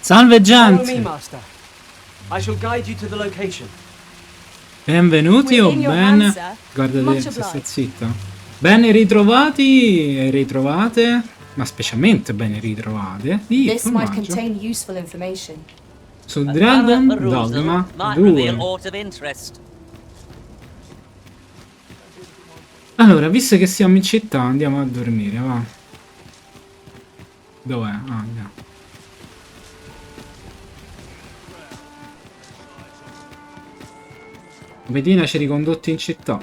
Salve Follow me, gente! master. I shall guide you to the location. Benvenuti o We're in your ben... hands, sir. Guardate Much se stai obliged. zitto. Ben ritrovati e ritrovate, ma specialmente ben ritrovate, di This might formaggio contain useful information. su A Dragon thorough perusal Dogma might reveal 2. aught of interest. Allora, visto che siamo in città, andiamo a dormire, va. Dov'è? Ah, andiamo. Medina ci ha ricondotti in città.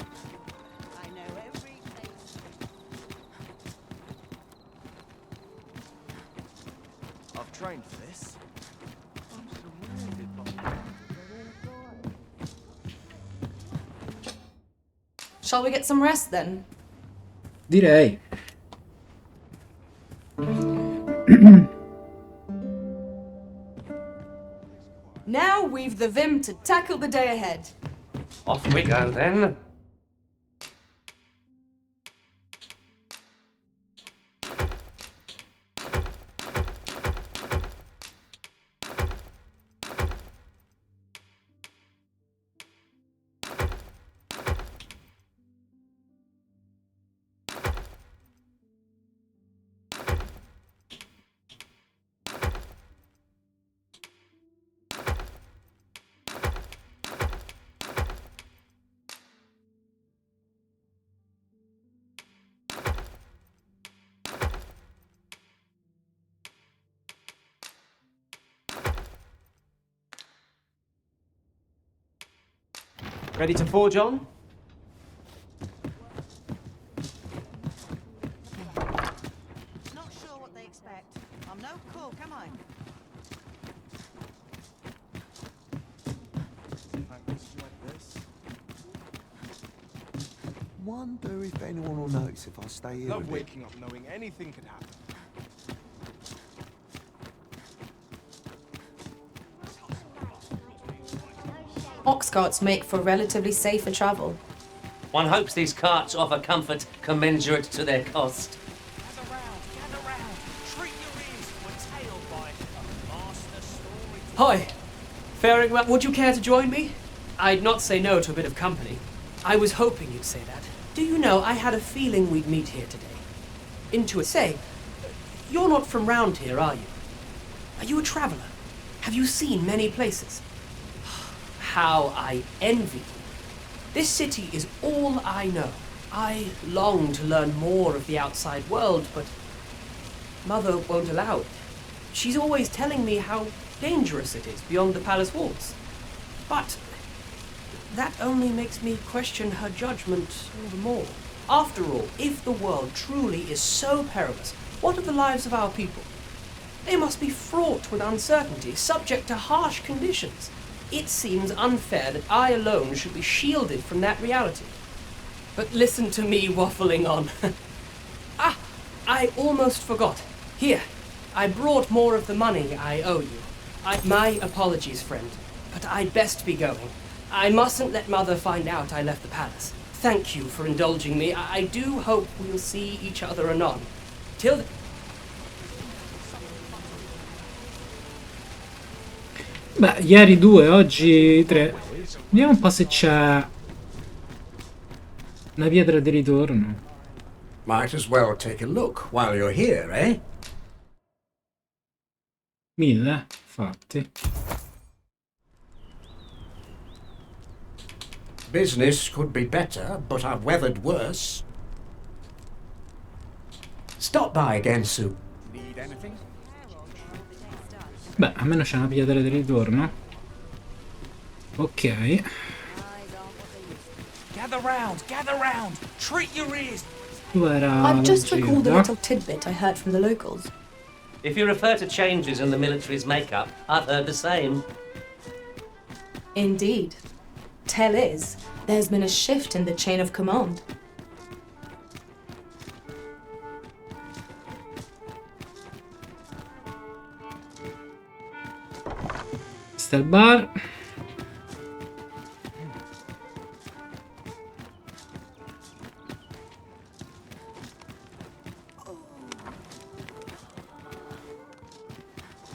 Shall we get some rest then? Direi. Now we've the vim to tackle the day ahead. Off we go then. Ready to forge on? Not sure what they expect. I'm no cook, am I? Wonder if anyone will notice if I stay here. Love waking up knowing anything could happen. Ox carts make for relatively safer travel. One hopes these carts offer comfort commensurate to their cost. Gather round. Treat your ears to a tale by a master story. Hi. Faring well. Would you care to join me? I'd not say no to a bit of company. I was hoping you'd say that. Do you know, I had a feeling we'd meet here today. Intuit. Say, you're not from round here, are you? Are you a traveller? Have you seen many places? How I envy you. This city is all I know. I long to learn more of the outside world, but Mother won't allow it. She's always telling me how dangerous it is beyond the palace walls. But that only makes me question her judgment all the more. After all, if the world truly is so perilous, what are the lives of our people? They must be fraught with uncertainty, subject to harsh conditions. It seems unfair that I alone should be shielded from that reality. But listen to me waffling on. I almost forgot. Here, I brought more of the money I owe you. My apologies, friend, but I'd best be going. I mustn't let Mother find out I left the palace. Thank you for indulging me. I do hope we'll see each other anon. Till then. Beh, ieri 2, oggi 3. Vediamo un po' se c'è una pietra di ritorno. Might as well take a look while you're here, eh? 1000, infatti. Business could be better, but I've weathered worse. Stop by again soon. Need anything? Beh, almeno c'è una pietra di ritorno. Ok. Gather round. Treat your ears. Dove era I've la just recalled a gilda? little tidbit I heard from the locals. If you refer to changes in the military's makeup, I've heard the same. Indeed. Tell is, there's been a shift in the chain of command. Sta il bar.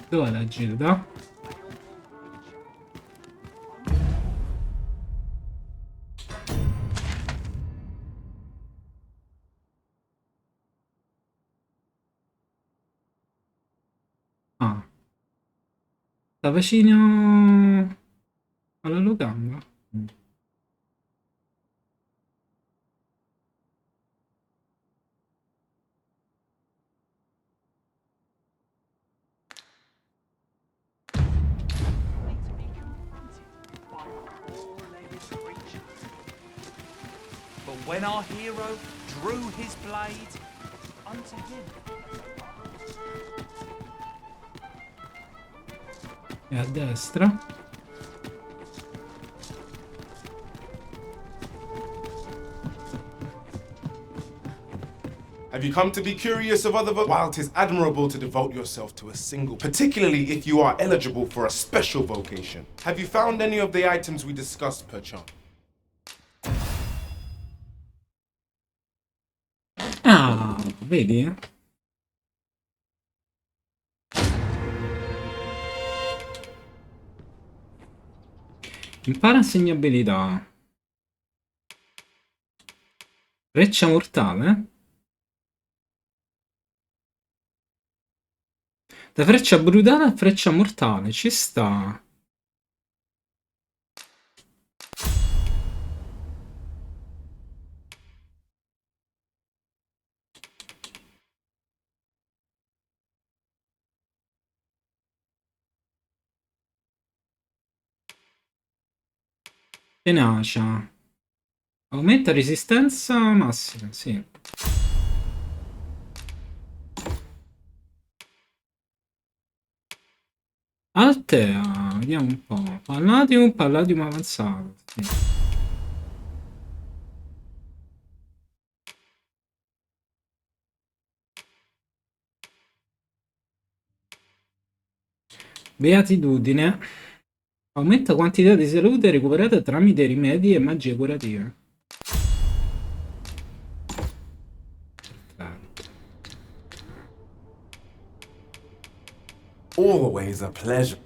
Dov'è la Gilda? Ah, sta vicino alla locanda. But when our hero drew his blade unto him. E a destra. Have you come to be curious of other while 'tis admirable to devote yourself to a single, particularly if you are eligible for a special vocation? Have you found any of the items we discussed, perchance? Ah, vedi? Impara insegnabilità. Freccia mortale? Da freccia brutale a freccia mortale, ci sta. Tenacia. Aumenta resistenza massima, sì. Altea, vediamo un po'. Palladium avanzato. Sì. Beatitudine. Aumenta quantità di salute recuperata tramite rimedi e magie curative. Always a pleasure.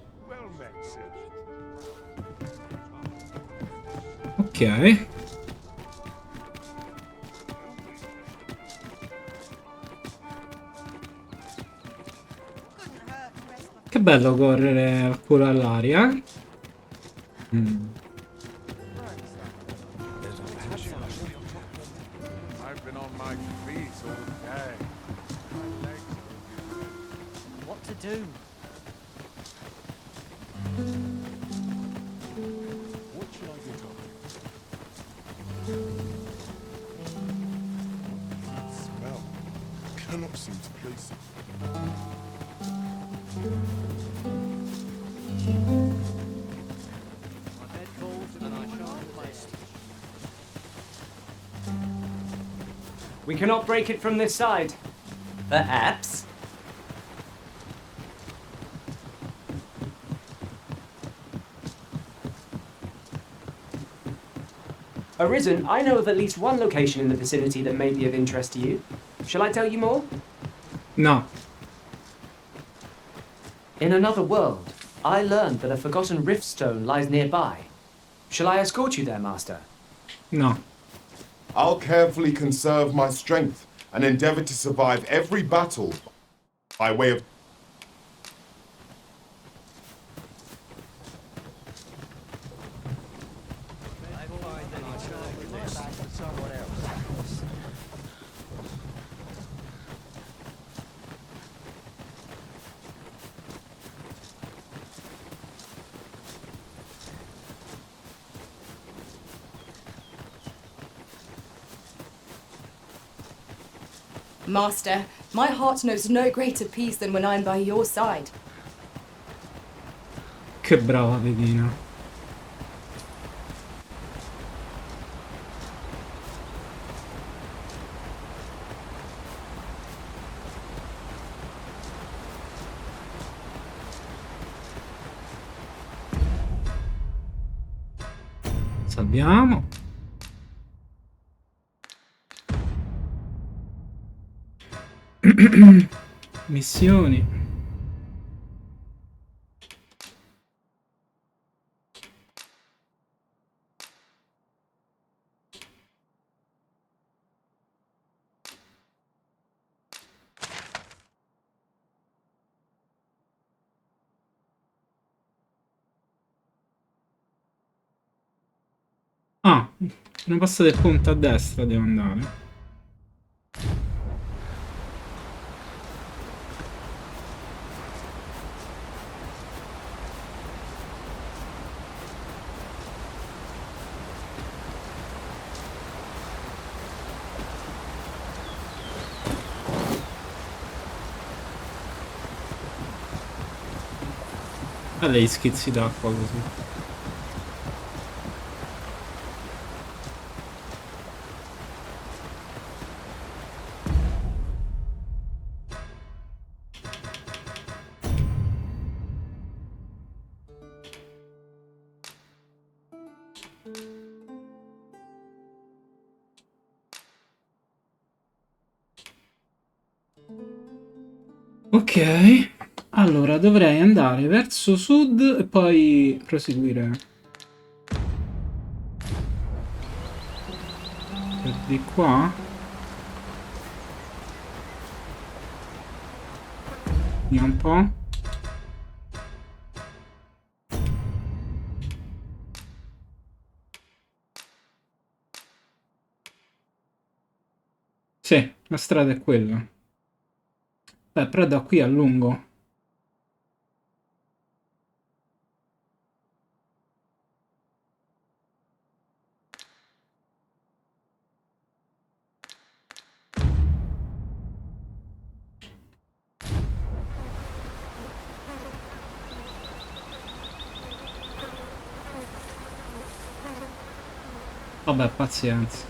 Ok. Che bello correre al culo all'aria. What to do? What should I get up? Smell. Cannot seem to place it. My head calls and I shan't play it. We cannot break it from this side. Perhaps. Arisen, I know of at least one location in the vicinity that may be of interest to you. Shall I tell you more? No. In another world, I learned that a forgotten rift stone lies nearby. Shall I escort you there, Master? No. I'll carefully conserve my strength and endeavor to survive every battle by way of... Master, my heart knows no greater peace than when I'm by your side. Che brava Pedina. Salviamo. Missioni. Ah, una passa del ponte a destra devo andare. Degli schizzi d'acqua così. Ok, allora dovrei andare verso sud e poi proseguire per di qua. Vediamo un po'. Sì, la strada è quella. Beh, però da qui a lungo. Vabbè, pazienza.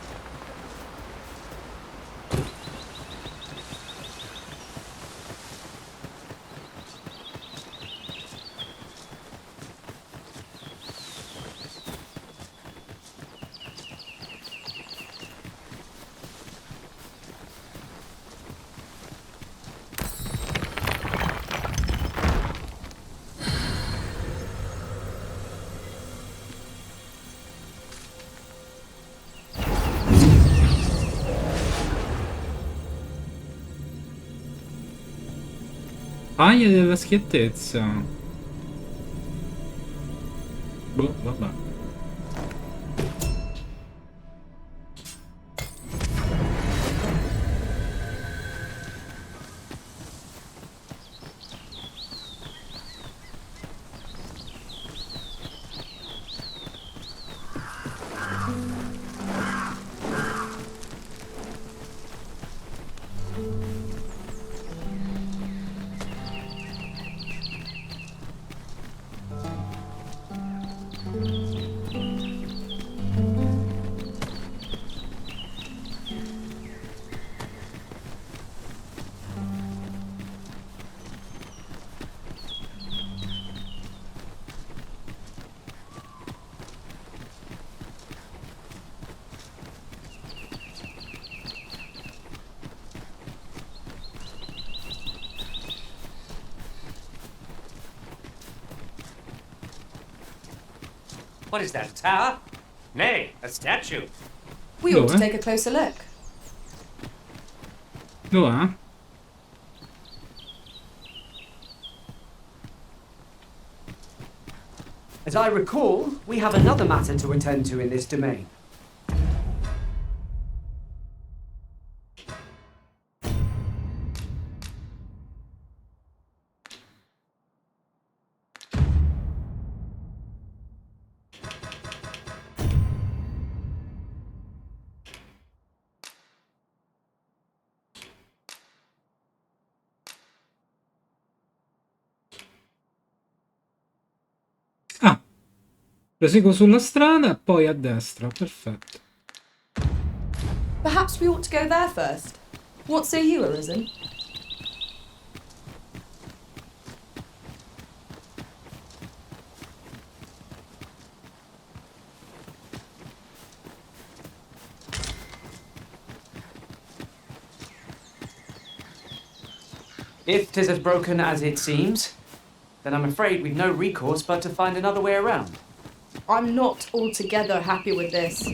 Paglia della schiettezza. Boh, vabbè. What is that, a tower? Nay, a statue. We ought to Dove? take a closer look. Dov'è? As I recall, we have another matter to attend to in this domain. Ah, proseguo sulla strada, poi a destra, perfetto. Perhaps we ought to go there first. What say you, Arisen? If 'tis as broken as it seems, then I'm afraid we've no recourse but to find another way around. I'm not altogether happy with this.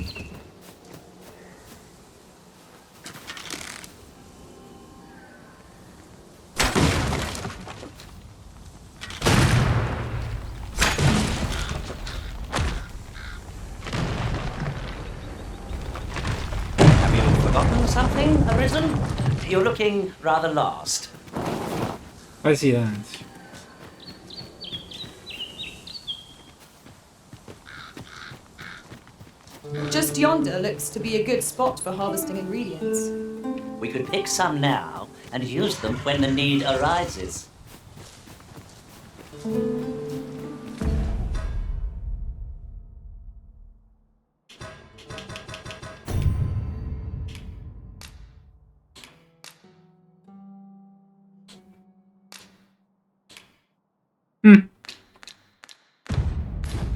Forgotten something, Arisen? You're looking rather lost. Fai silenzio. Just yonder looks to be a good spot for harvesting ingredients. We could pick some now and use them when the need arises.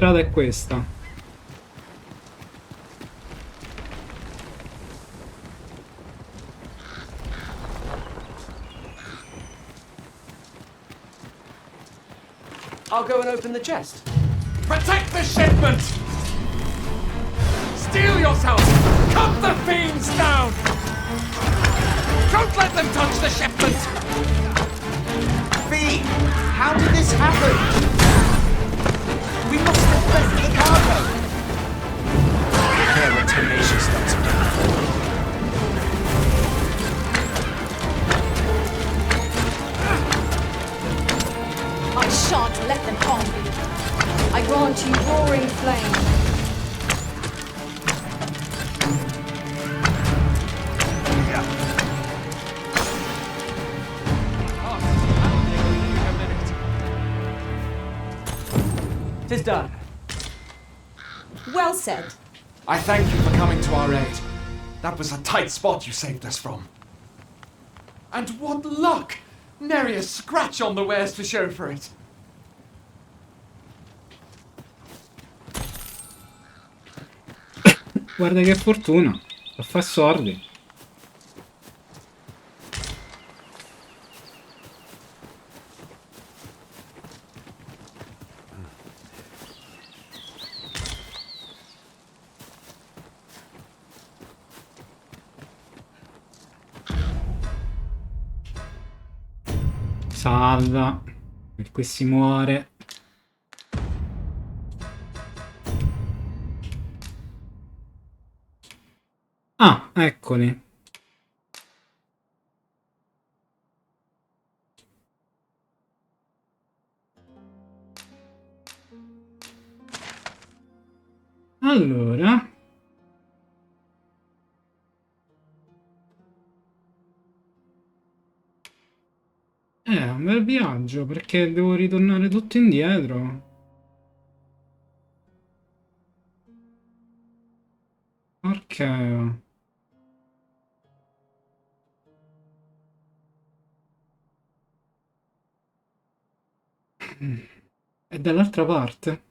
Strada è questa. I'll go and open the chest. Protect the shipment! Steel yourself! Cut the fiends down! Don't let them touch the shipment! Fiend! How did this happen? We must have left the cargo! Prepare a tenacious I shan't let them harm you. I grant you roaring flame. Tis done. Well said. I thank you for coming to our aid. That was a tight spot you saved us from. And what luck! Nary a scratch on the wares to show for it. Guarda che fortuna. Lo fa sordi. Salva. E qui si muore. Ah, eccoli. Allora. È un bel viaggio perché devo ritornare tutto indietro. Porca. È dall'altra parte.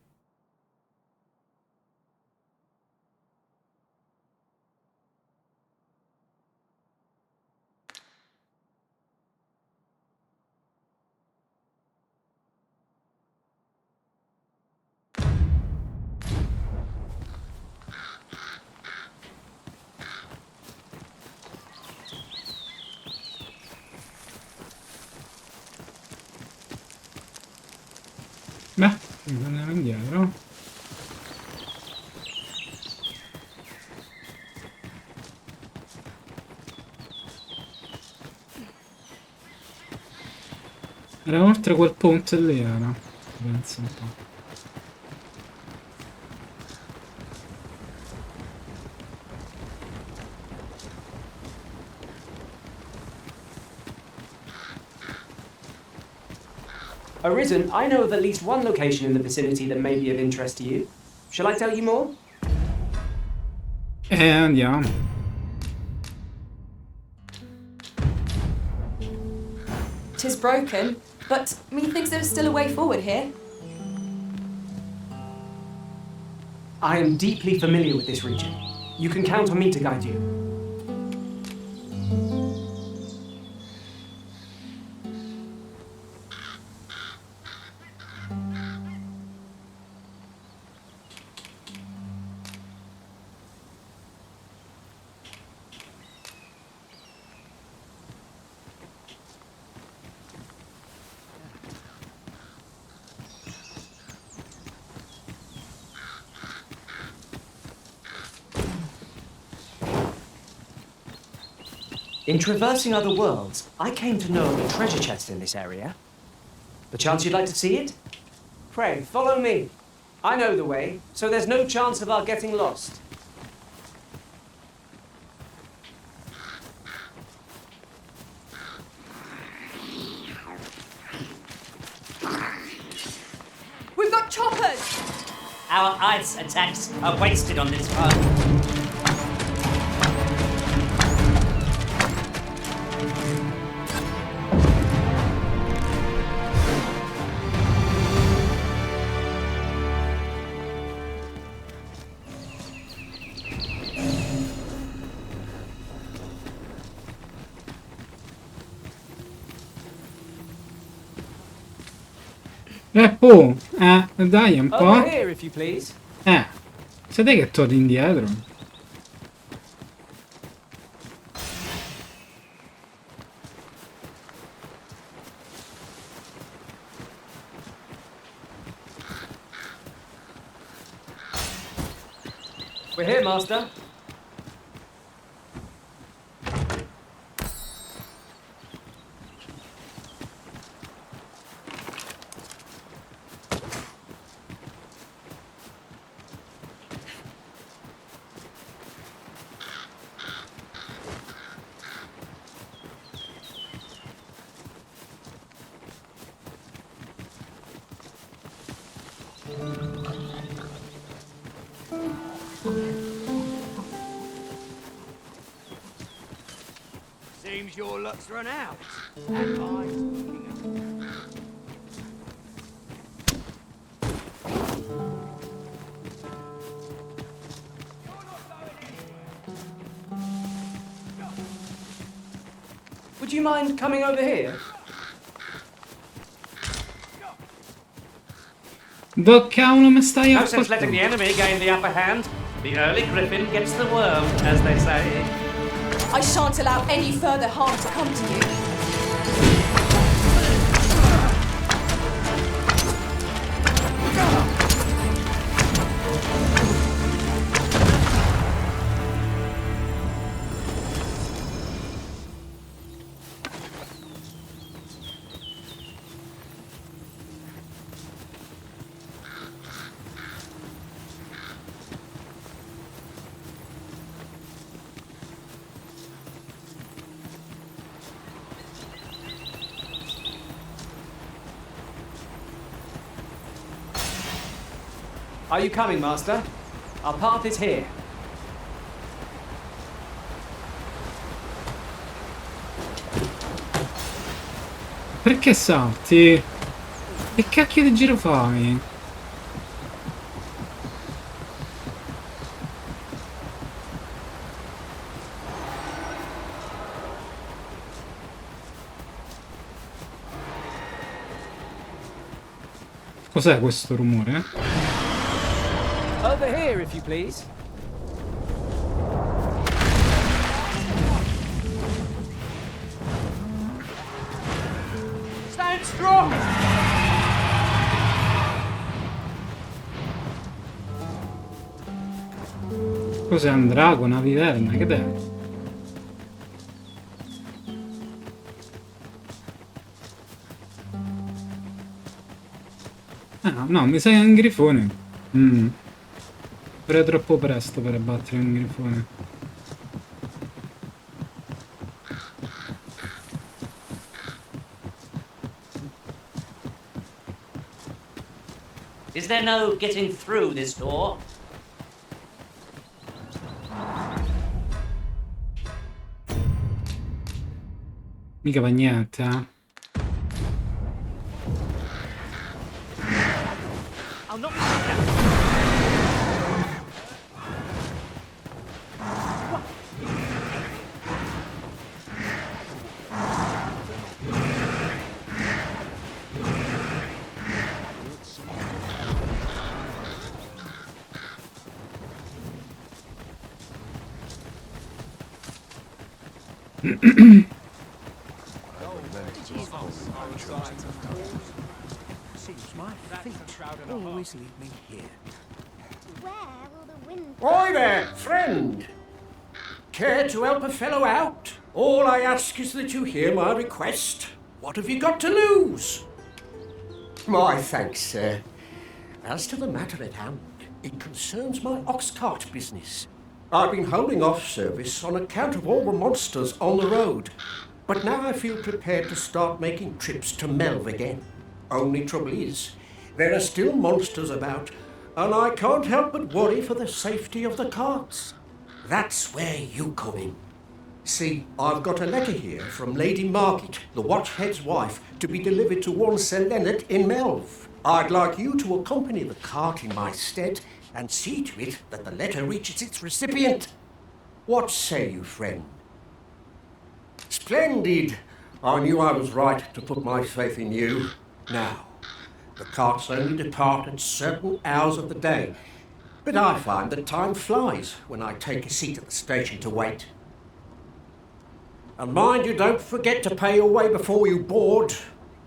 Beh, andiamo indietro. Era oltre quel ponte lì, era. Pensa un po'. Arisen, I know of at least one location in the vicinity that may be of interest to you. Shall I tell you more? Andiamo. Tis broken, but methinks there is still a way forward here. I am deeply familiar with this region. You can count on me to guide you. In traversing other worlds, I came to know of a treasure chest in this area. Perchance you'd like to see it? Pray, follow me. I know the way, so there's no chance of our getting lost. We've got choppers! Our ice attacks are wasted on this one. Oh, dai, un po'. Over here, if you please. Sai te che torni indietro? We're here, Master. Seems your luck's run out. Would you mind coming over here? Dove cavolo mi stai No sense letting the affrontando? enemy gain the upper hand. The early griffin gets the worm, as they say. I shan't allow any further harm to come to you. Are you coming, Master? Our path is here. Perché salti? Che cacchio di giro fai? Cos'è questo rumore? Over here, if you please. Stand strong! Cos'è un drago, una viverna? Che è? Ah, no, mi sa che è un grifone. Però è troppo presto per abbattere un grifone. Is there no getting through this door? Mica fa niente, eh? I'll not Seems my feet always lead me here. Where will the wind Oi there, friend! Care to help a fellow out? All I ask is that you hear my request. What have you got to lose? My thanks, sir. As to the matter at hand, it concerns my ox cart business. I've been holding off service on account of all the monsters on the road, but now I feel prepared to start making trips to Melv again. Only trouble is, there are still monsters about, and I can't help but worry for the safety of the carts. That's where you come in. See, I've got a letter here from Lady Margit, the watchhead's wife, to be delivered to one Sir Leonard in Melv. I'd like you to accompany the cart in my stead and see to it that the letter reaches its recipient. What say you, friend? Splendid! I knew I was right to put my faith in you. Now, the carts only depart at certain hours of the day, but I find that time flies when I take a seat at the station to wait. And mind you don't forget to pay your way before you board.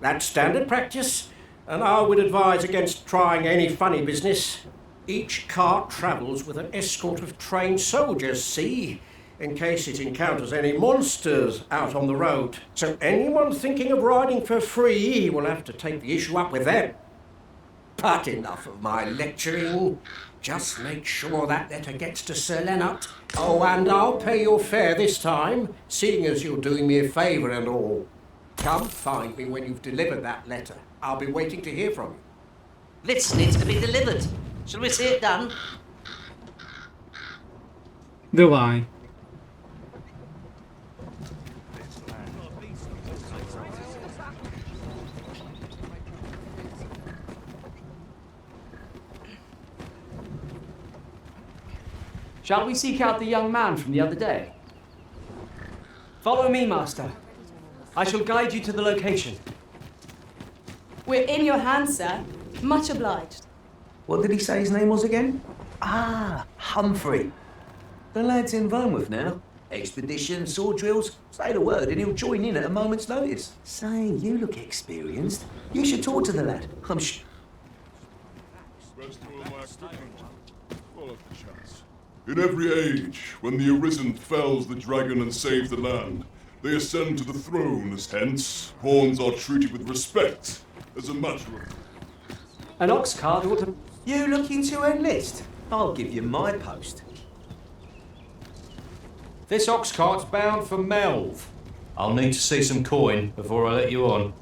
That's standard practice, and I would advise against trying any funny business. Each cart travels with an escort of trained soldiers, see, in case it encounters any monsters out on the road. So anyone thinking of riding for free will have to take the issue up with them. But enough of my lecturing. Just make sure that letter gets to Sir Leonard. Oh, and I'll pay your fare this time, seeing as you're doing me a favour and all. Come find me when you've delivered that letter. I'll be waiting to hear from you. This needs to be delivered. Shall we see it done? Dove vai? Shall we seek out the young man from the other day? Follow me, master. I shall guide you to the location. We're in your hands, sir. Much obliged. What did he say his name was again? Ah, Humphrey. The lad's in Vermouth now. Expedition, sword drills. Say the word and he'll join in at a moment's notice. Say, you look experienced. You should talk to the lad. I'm In every age, when the Arisen fells the dragon and saves the land, they ascend to the throne, hence, pawns are treated with respect, as a matter of... An ox cart ought to... You looking to enlist? I'll give you my post. This ox cart's bound for Melv. I'll need to see some coin before I let you on.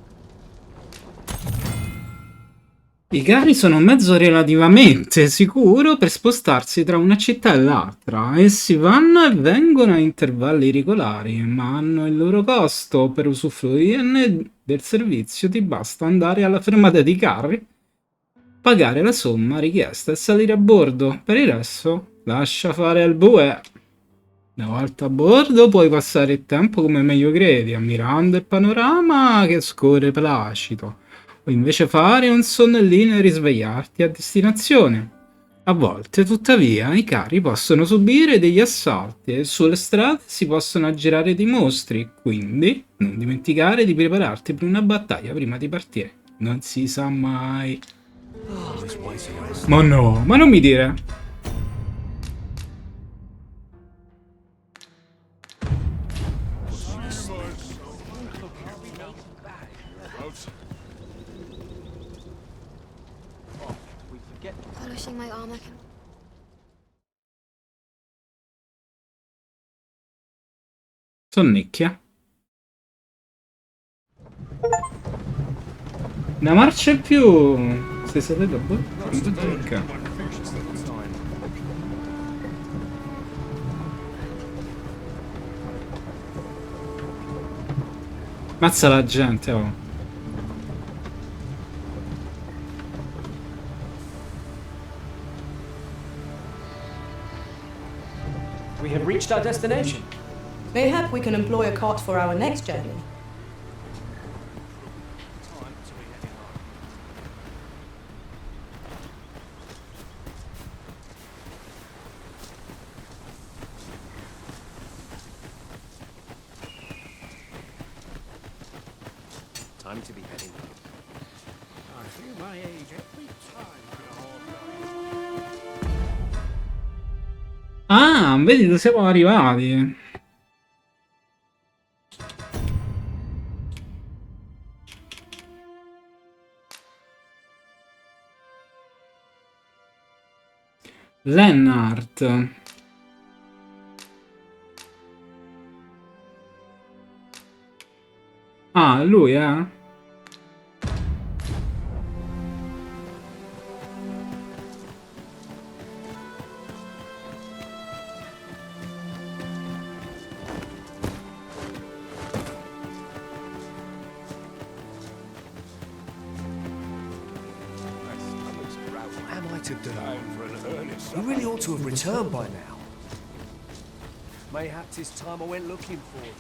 I carri sono un mezzo relativamente sicuro per spostarsi tra una città e l'altra. Essi vanno e vengono a intervalli regolari, ma hanno il loro costo. Per usufruirne del servizio ti basta andare alla fermata di carri, pagare la somma richiesta e salire a bordo. Per il resto lascia fare al bue. Una volta a bordo puoi passare il tempo come meglio credi, ammirando il panorama che scorre placido, o invece fare un sonnellino e risvegliarti a destinazione. A volte, tuttavia, i carri possono subire degli assalti e sulle strade si possono aggirare dei mostri, quindi non dimenticare di prepararti per una battaglia prima di partire. Non si sa mai. Ma no, ma non mi dire. Polishing my armor. Sonnecchia. Una marcia in più. Se siete dopo. Tocca. Mazza la gente, oh. We have reached our destination. Mayhap we can employ a cart for our next journey. Time to be heading. I feel my age every time. Ah, vedi dove siamo arrivati. Lennart. Ah, lui, What am I to do? You really ought to have returned by now. Mayhaps it's time I went looking for you.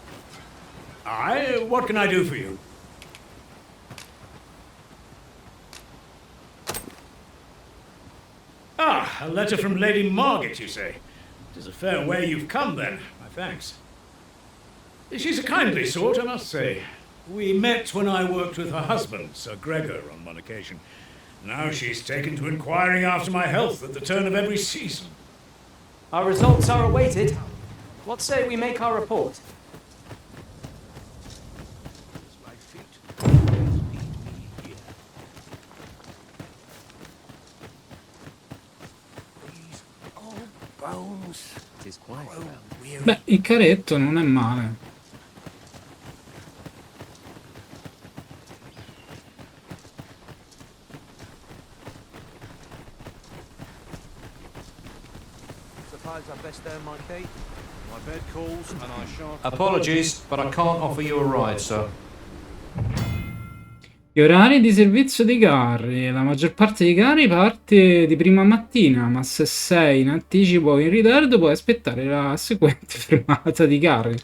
Aye, what can I do for you? Ah, a letter from Lady Margaret, you say? It is a fair way you've come, then. My thanks. She's a kindly sort, I must say. We met when I worked with her husband, Sir Gregor, on one occasion. Now she's taken to inquiring after my health at the turn of every season. Our results are awaited. What say we make our report? Beh, il caretto non è male. Suppose I best earn my keep. My bed calls and I shan't... Apologies, but I can't offer you a ride, sir. Gli orari di servizio di carri. La maggior parte dei carri parte di prima mattina, ma se sei in anticipo o in ritardo puoi aspettare la seguente fermata di carri.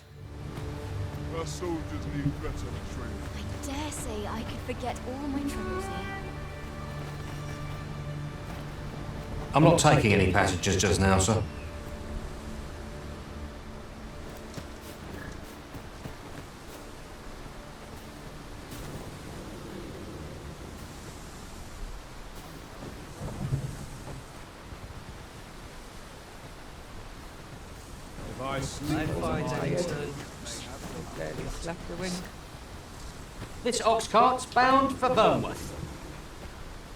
Our soldiers need better training. I dare say I could forget all my troubles here. I'm not taking any passengers just now, sir. This ox cart's bound for Bournemouth.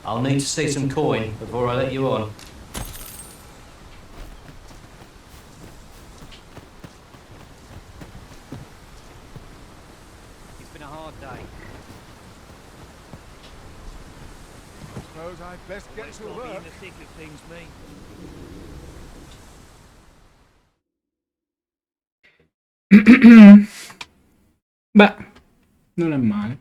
I'll need to see some coin before I let you on. It's been a hard day. I suppose I'd best get to work. In the thick of things, me. Beh, non è male.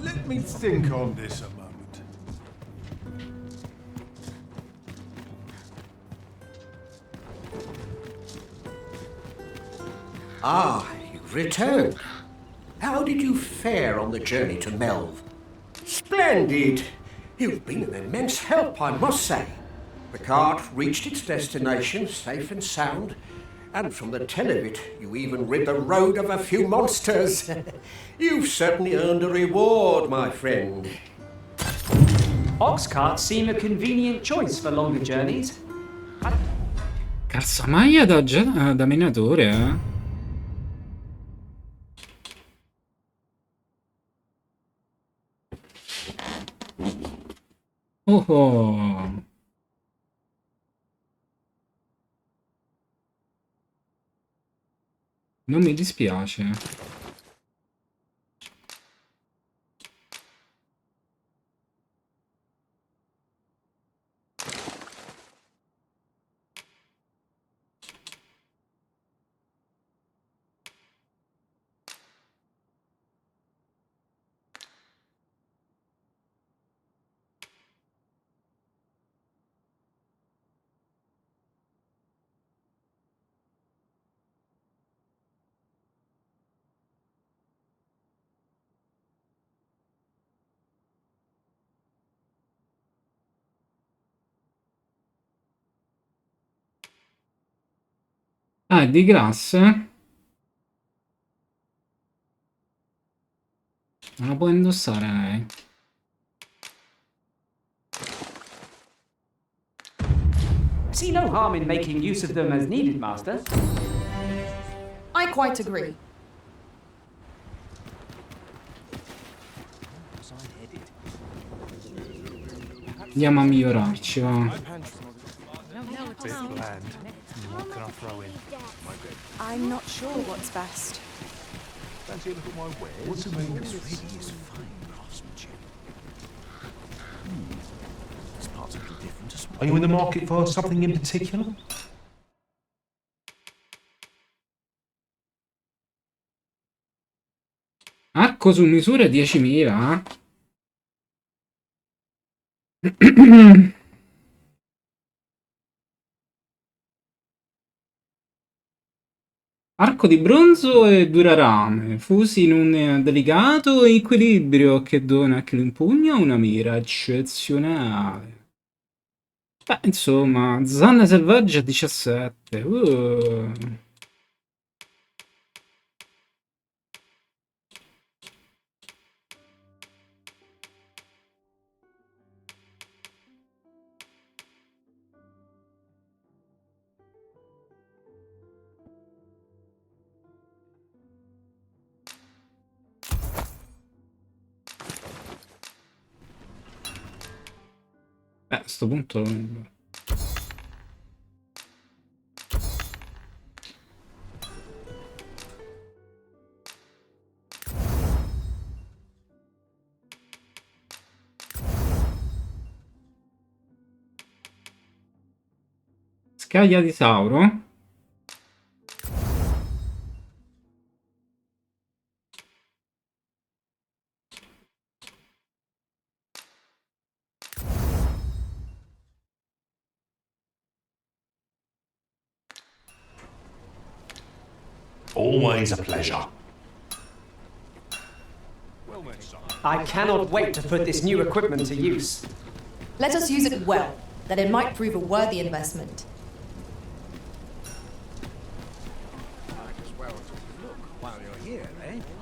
Let me think on this a moment. Ah, you've returned. How did you fare on the journey to Melv? Splendid! You've been an immense help, I must say. The cart reached its destination safe and sound, and from the tell of it, you even rid the road of a few monsters. You've certainly earned a reward, my friend. Ox carts seem a convenient choice for longer journeys. Calzamaglia da minatore, Oh oh. Non mi dispiace. Ah, di classe? Non la può indossare lei. I see no harm in making use of them as needed, Master. quite agree. Andiamo a migliorarci, va. I'm not sure what's best. Are you in the market for something in particular? Arco su misura 10.000. Arco di bronzo e dura rame, fusi in un delicato equilibrio che dona a chi lo impugna una mira eccezionale. Beh, insomma, zanne selvaggia 17. A sto punto... Scaglia di Sauro. Always a pleasure. I cannot wait to put this new equipment to use. Let us use it well, that it might prove a worthy investment.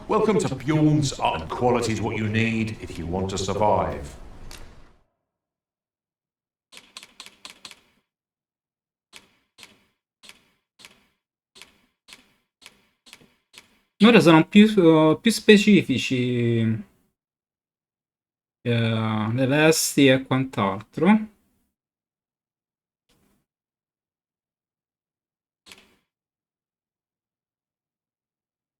Welcome to Bjorn's Art and Quality is what you need if you want to survive. Ora sono più specifici le vesti e quant'altro.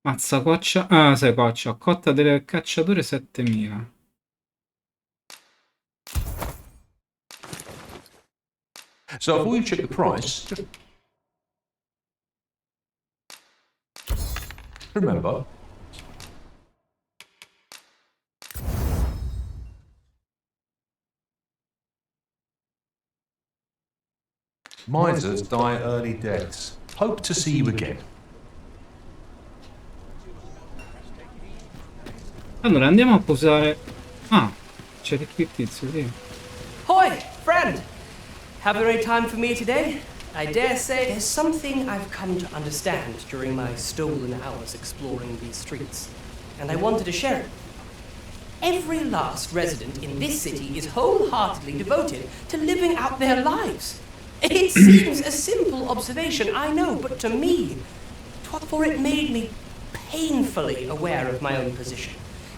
Mazza coccia. Ah, sai coccia. Cotta del cacciatore 7000. So before you check the price, just remember, misers die early deaths. Hope to see you again. Allora andiamo a posare. Ah, c'è qui il tizio, sì. Hoi, friend! Have there any time for me today? I dare say there's something I've come to understand during my stolen hours exploring these streets, and I wanted to share it. Every last resident in this city is wholeheartedly devoted to living out their lives. It seems a simple observation, I know, but to me, for it made me painfully aware of my own position.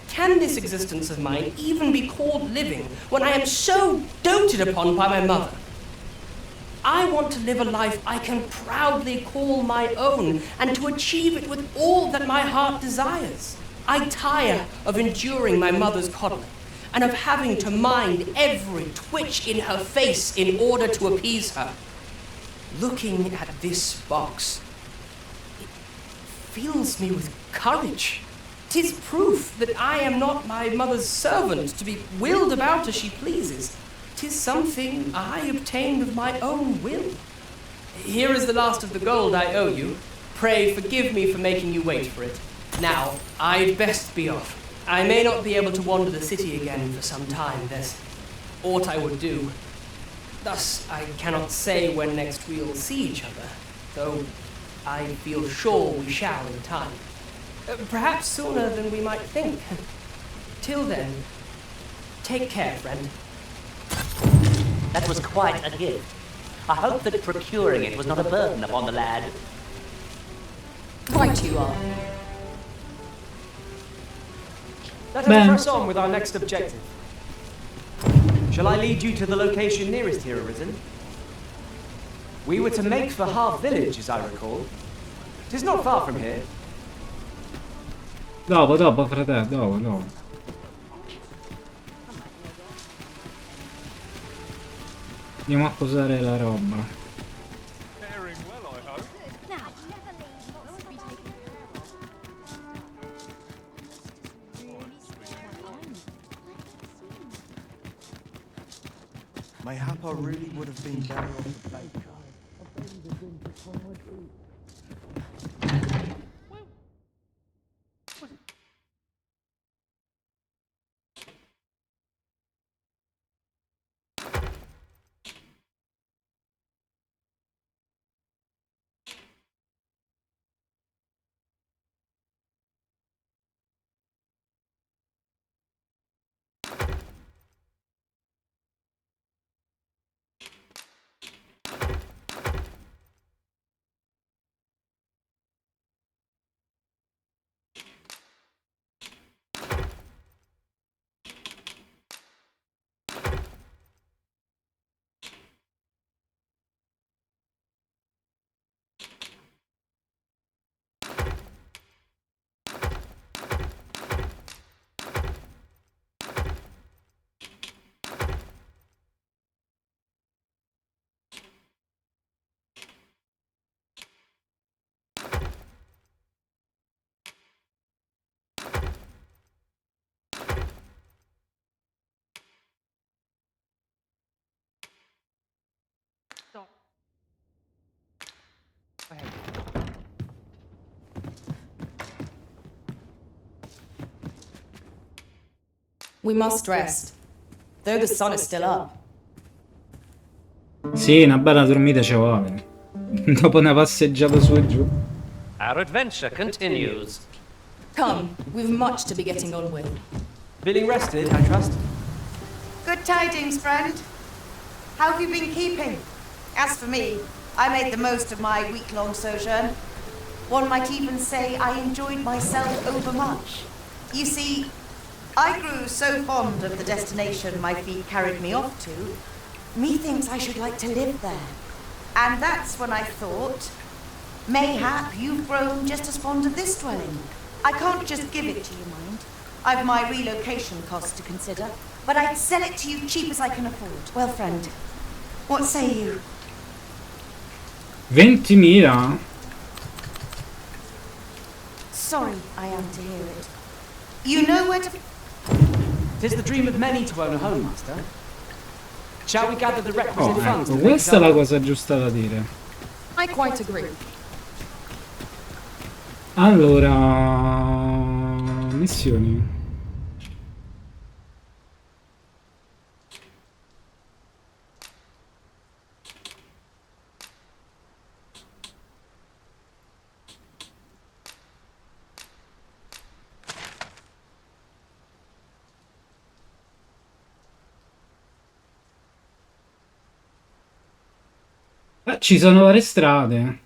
Can this existence of mine even be called living when I am so doted upon by my mother? I want to live a life I can proudly call my own, and to achieve it with all that my heart desires. I tire of enduring my mother's coddling, and of having to mind every twitch in her face in order to appease her. Looking at this box, it fills me with courage. 'Tis proof that I am not my mother's servant, to be willed about as she pleases. 'Tis something I obtained of my own will. Here is the last of the gold I owe you. Pray forgive me for making you wait for it. Now, I'd best be off. I may not be able to wander the city again for some time. There's aught I would do. Thus, I cannot say when next we'll see each other, though I feel sure we shall in time. Perhaps sooner than we might think. Till then, take care, friend. That was quite a gift. I hope that procuring it was not a burden upon the lad. Why, right you are. Let us press on with our next objective. Shall I lead you to the location nearest here, Arisen? We were to make for Half Village, as I recall. 'Tis not far from here. Dopo, fratello, dopo. Andiamo a posare la roba. Mayhap I really would have been better off the baker. We must rest, though the sun is still up. Sì, una bella dormita ci vuole. Dopo una passeggiata su e giù. Our adventure continues. Come, we've much to be getting on with. Feeling rested, I trust? Good tidings, friend. How have you been keeping? As for me, I made the most of my week-long sojourn. One might even say I enjoyed myself overmuch. You see, I grew so fond of the destination my feet carried me off to, methinks I should like to live there. And that's when I thought, mayhap you've grown just as fond of this dwelling. I can't just give it to you, mind. I've my relocation costs to consider, but I'd sell it to you cheap as I can afford. Well, friend, what say you? 20.000? Sorry I am to hear it. You know where to... 'Tis the dream of many to own a home, master. Shall we gather the requisite funds to Ecco, make questa è la cosa giusta da dire. I quite agree. Allora, missioni. Ci sono varie strade.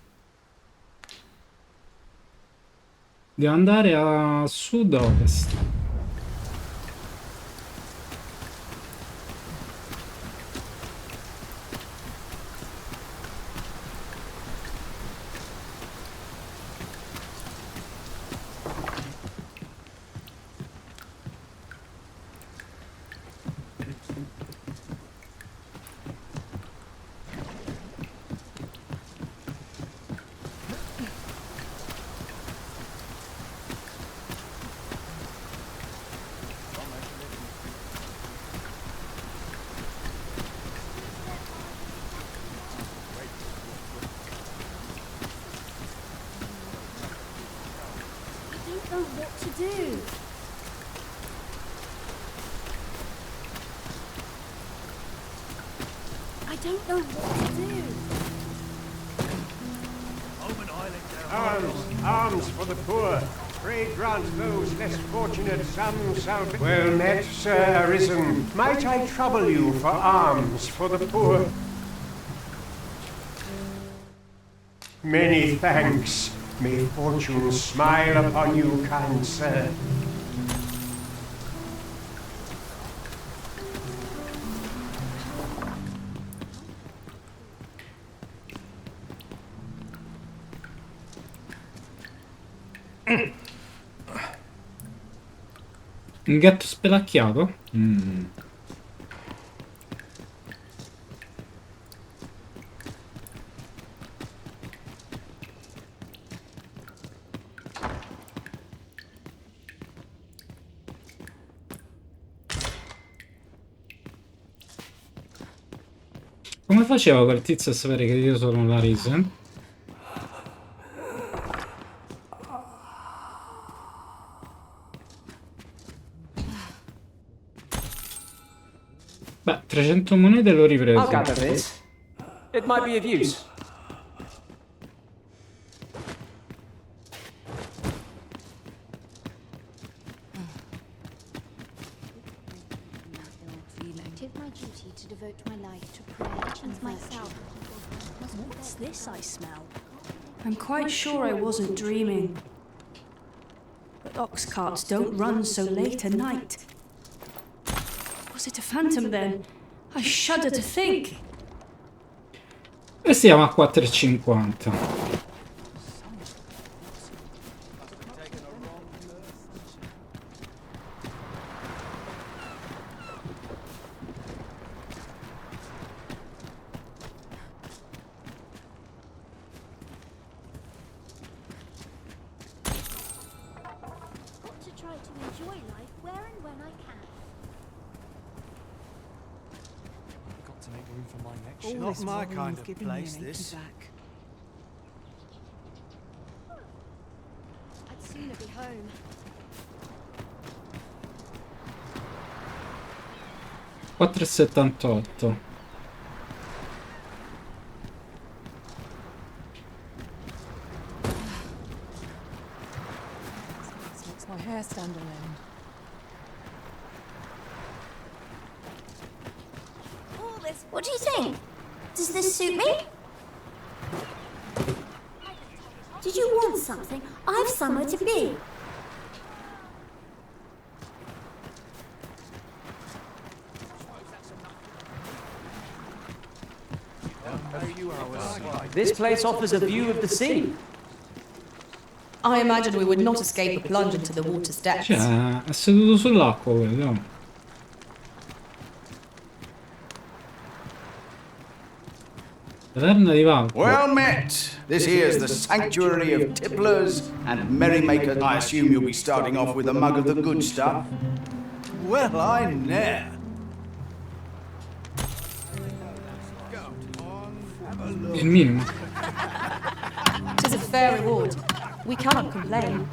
Devo andare a sud-ovest. Arms for the poor. Pray grant those less fortunate some salvation. Well met, Sir Arisen. Might I trouble you for alms for the poor? Many thanks. May fortune smile upon you, kind sir. Un gatto spelacchiato? Come faceva quel tizio a sapere che io sono la Risen? Beh, 300 monete l'ho ripreso. I'll gather this. It might be of use. It is my duty to devote my life to prayer and myself. What's this I smell? I'm quite sure I wasn't dreaming. But ox carts don't run so late at night. Was it a phantom then? I shudder to think. E siamo a 4,50. Not my kind of place, this. I'd sooner be home. $4,78. Makes my hair stand on end. What do you think? Does this suit me? Did you want something? I've somewhere to be. This place offers a view of the sea. I imagine we would not escape a plunge into the water's depths. Cioè, è seduto sull'acqua quello. Taverna di Valco. Well met! This here's the sanctuary of tipplers and merrymakers. I assume you'll be starting off with a mug of the good stuff. Well, I ne'er. Il minimo. It is a fair reward. We cannot complain.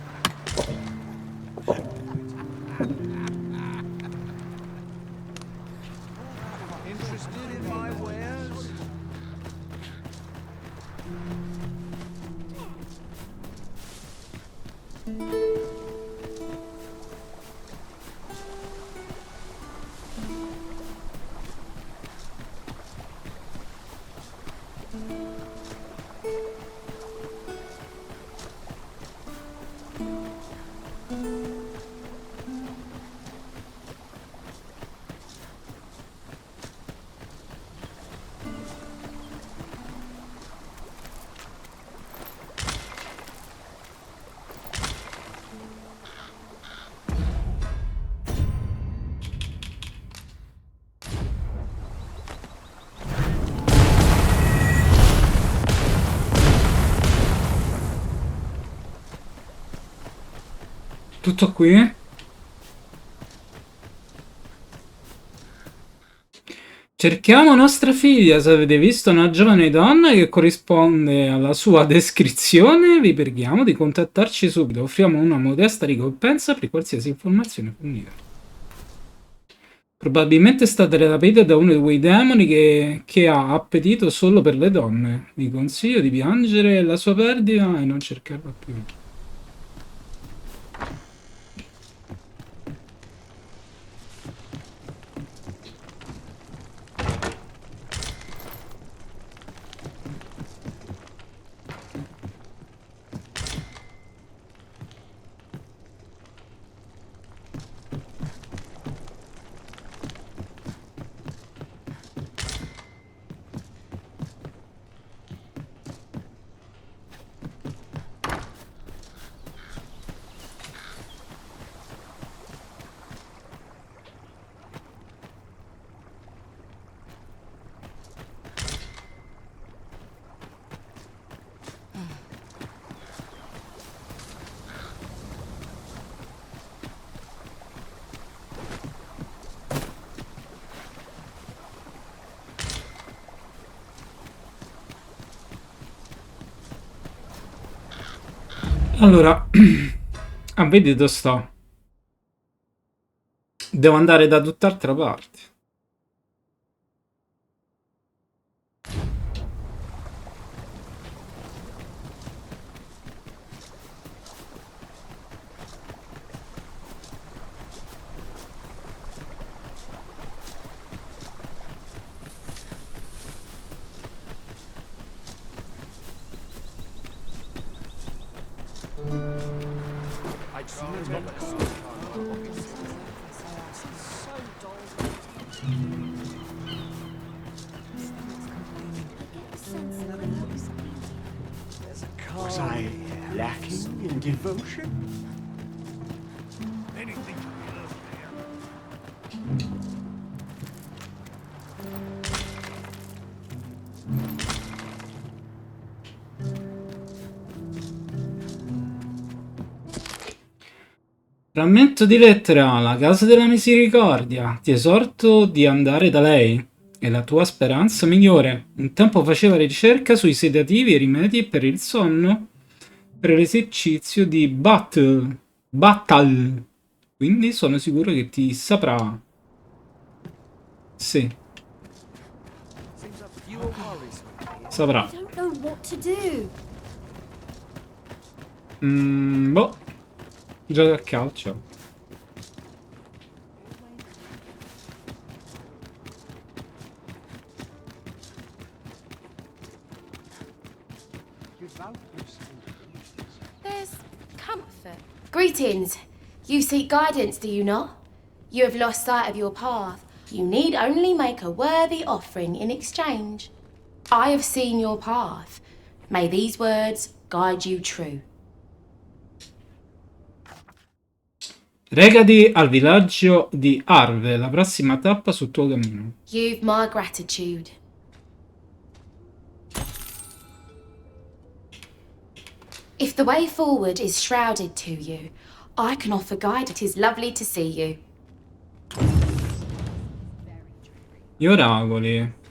Interested in my wares? Tutto qui? Cerchiamo nostra figlia. Se avete visto una giovane donna che corrisponde alla sua descrizione, vi preghiamo di contattarci subito. Offriamo una modesta ricompensa per qualsiasi informazione fornita. Probabilmente state rapite da uno di quei demoni che ha appetito solo per le donne. Vi consiglio di piangere la sua perdita e non cercarla più. Allora, vedi dove sto? Devo andare da tutt'altra parte. Was I lacking in devotion? Frammento di lettera, la casa della misericordia. Ti esorto di andare da lei. È la tua speranza migliore. Un tempo faceva ricerca sui sedativi e rimedi per il sonno, per l'esercizio di battle. Quindi sono sicuro che ti saprà. Sì. Saprà. I don't know what to do. Boh. Gioca a calcio. There's comfort. Greetings. You seek guidance, do you not? You have lost sight of your path. You need only make a worthy offering in exchange. I have seen your path. May these words guide you true. Recati al villaggio di Arve, la prossima tappa sul tuo cammino. You've my gratitude. If the way forward is shrouded to you, I can offer guide. It is lovely to see you. Gli oracoli.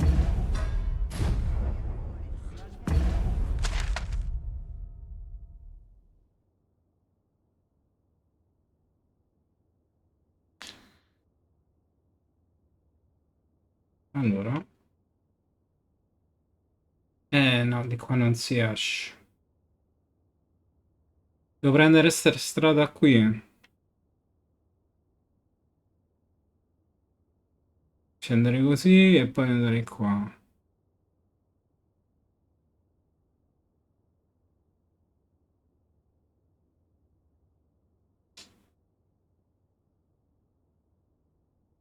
Allora. No, di qua non si esce. Devo prendere questa strada qui. Scendere così e poi andare qua.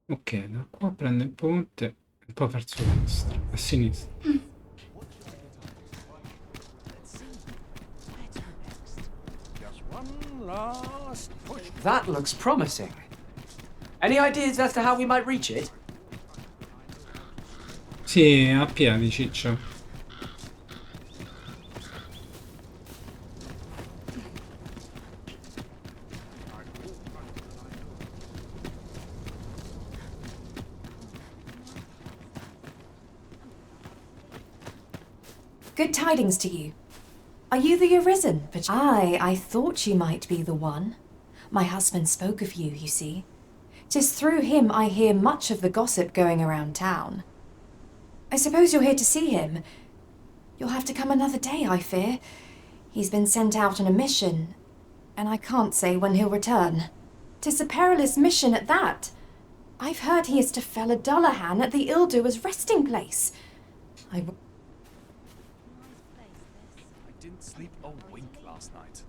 Ok, da qua prendo il ponte e poi verso destra, a sinistra. That looks promising. Any ideas as to how we might reach it? Sì, a piedi, ciccio. Good tidings to you. Are you the Arisen? Aye, I thought you might be the one. My husband spoke of you, you see. 'Tis through him I hear much of the gossip going around town. I suppose you're here to see him. You'll have to come another day, I fear. He's been sent out on a mission, and I can't say when he'll return. 'Tis a perilous mission at that. I've heard he is to fell a Dullahan at the Ildua's resting place. I didn't sleep a wink last night.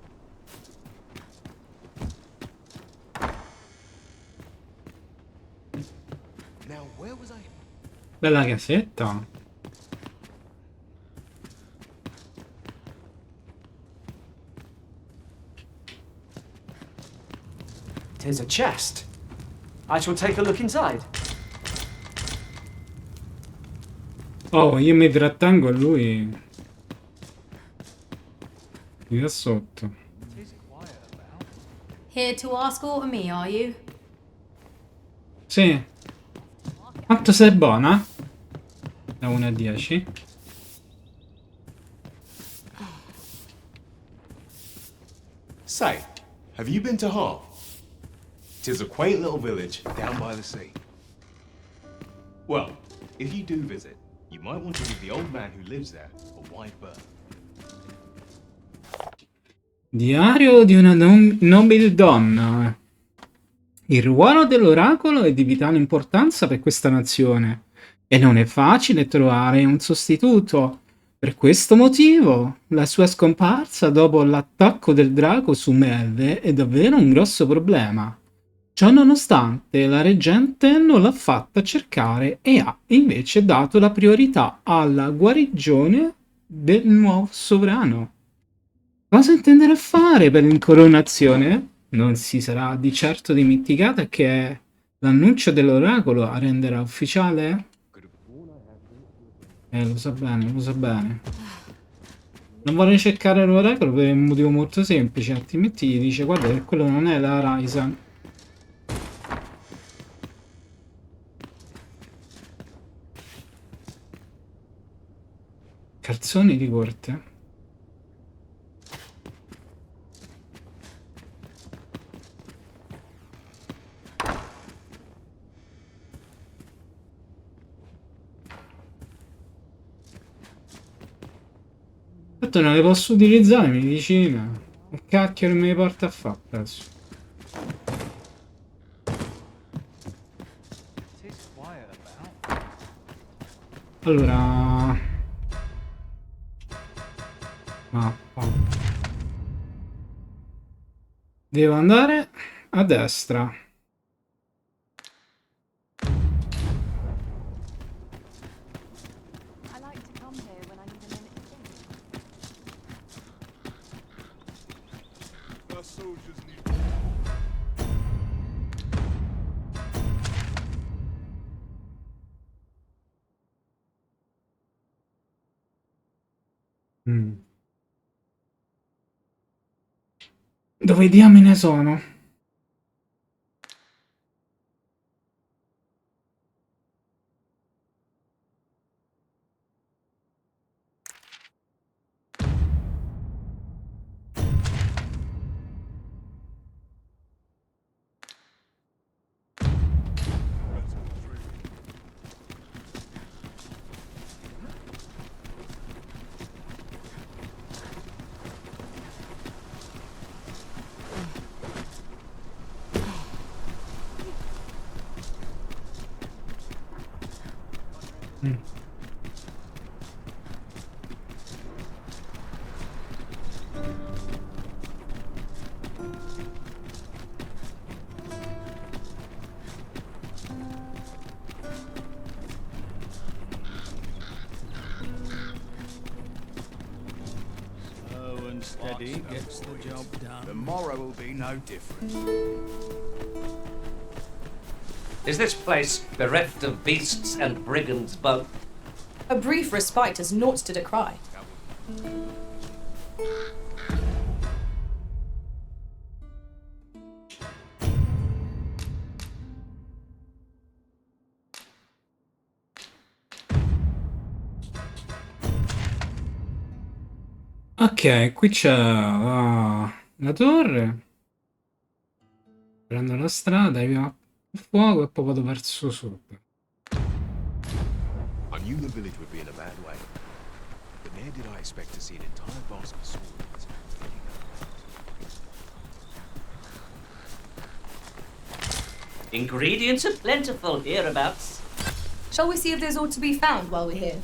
Now where was I? Bella casetta. Tis a chest. I shall take a look inside. Oh, io mi trattengo e lui mi da sotto. Here to ask aught of me, are you? Sì. Quanto sei buona? Da 1 a 10. Say, have you been to Har? 'Tis a quaint little village down by the sea. Well, if you do visit, you might want to give the old man who lives there a wide berth. Diario di una nobile donna. Il ruolo dell'oracolo è di vitale importanza per questa nazione e non è facile trovare un sostituto. Per questo motivo, la sua scomparsa dopo l'attacco del drago su Melle è davvero un grosso problema. Ciò nonostante, la reggente non l'ha fatta cercare e ha invece dato la priorità alla guarigione del nuovo sovrano. Cosa intenderà fare per l'incoronazione? Non si sarà di certo dimenticata che è l'annuncio dell'oracolo a renderà ufficiale? Lo sa bene, lo sa bene. Non vorrei cercare l'oracolo per un motivo molto semplice, altrimenti gli dice guarda che quello non è la Ryzen. Calzoni di corte. Tanto non le posso utilizzare medicina. Che cacchio me le porta a fare adesso? Allora, mappa. Devo andare a destra. Dove diamine sono? Steady gets the job done. Tomorrow will be no different. Is this place bereft of beasts and brigands both? A brief respite is naught to decry. Ok, qui c'è la torre. Prendo la strada, via il fuoco e poi vado verso sud. I knew the village would be in a bad way, but ne'er did I expect to see an entire basket of swords. Ingredients are plentiful hereabouts. Shall we see if there's aught to be found while we're here?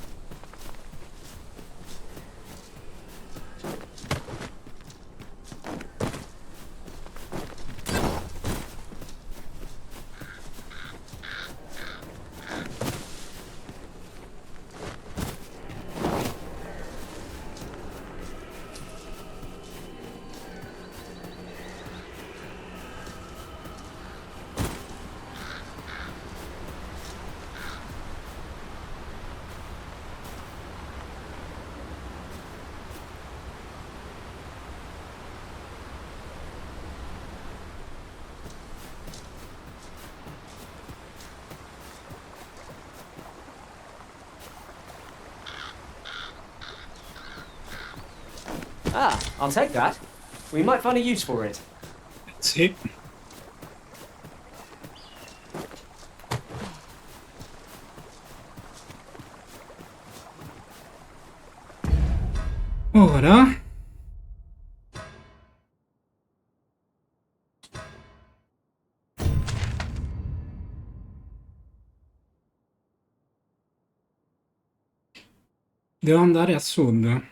Ah, I'll take that. We might find a use for it. Sì. Ora devo andare a sud.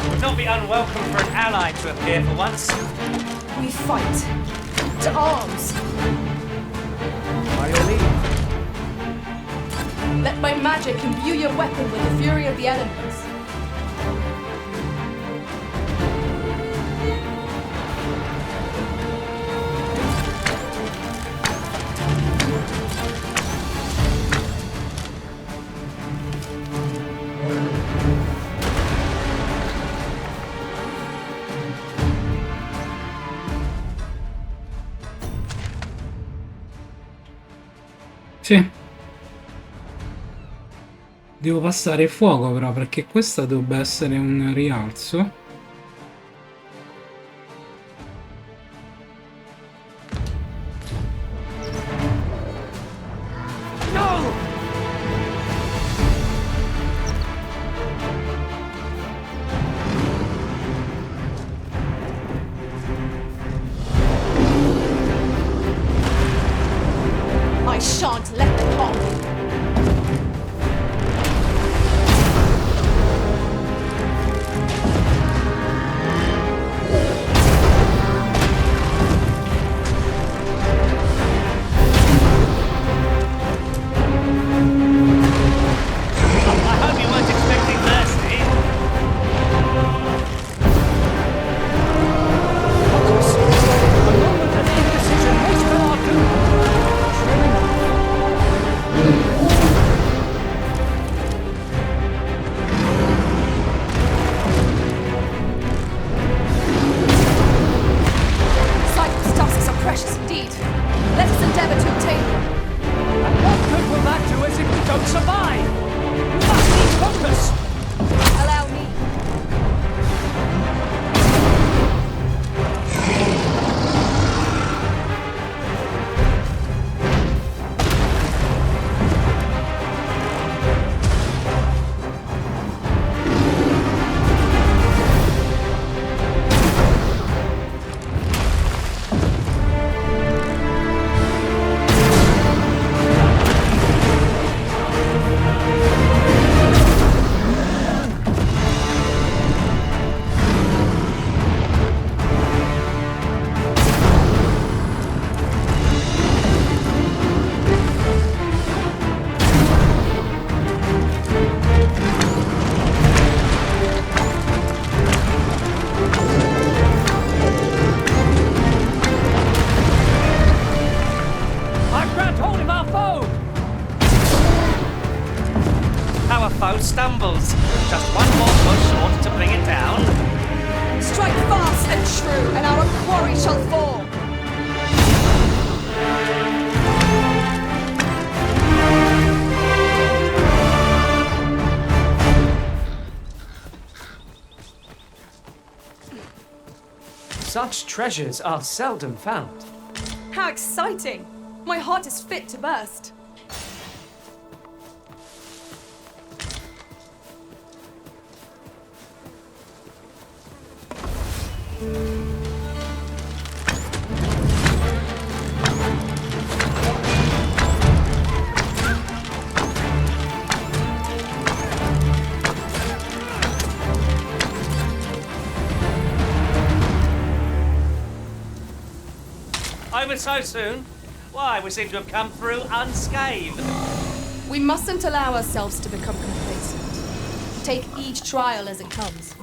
Would not be unwelcome for an ally to appear for once. We fight. To arms. By your leave. Let my magic imbue your weapon with the fury of the elements. Sì. Devo passare il fuoco però, perché questa dovrebbe essere un rialzo. I shan't let them off. I hope you weren't expecting thirsty. A moment of indecision makes for our doom. Cypress tusks are precious indeed. Let us endeavour to obtain them. And what good will that do us if we don't survive? We must need focus. Allow me. I've grabbed hold of our foe. Our foe stumbles. Just one more push in order to bring it down. Strike fast and true, and our quarry shall fall. Such treasures are seldom found. How exciting! My heart is fit to burst. Over so soon? Why, we seem to have come through unscathed. We mustn't allow ourselves to become complacent. Take each trial as it comes.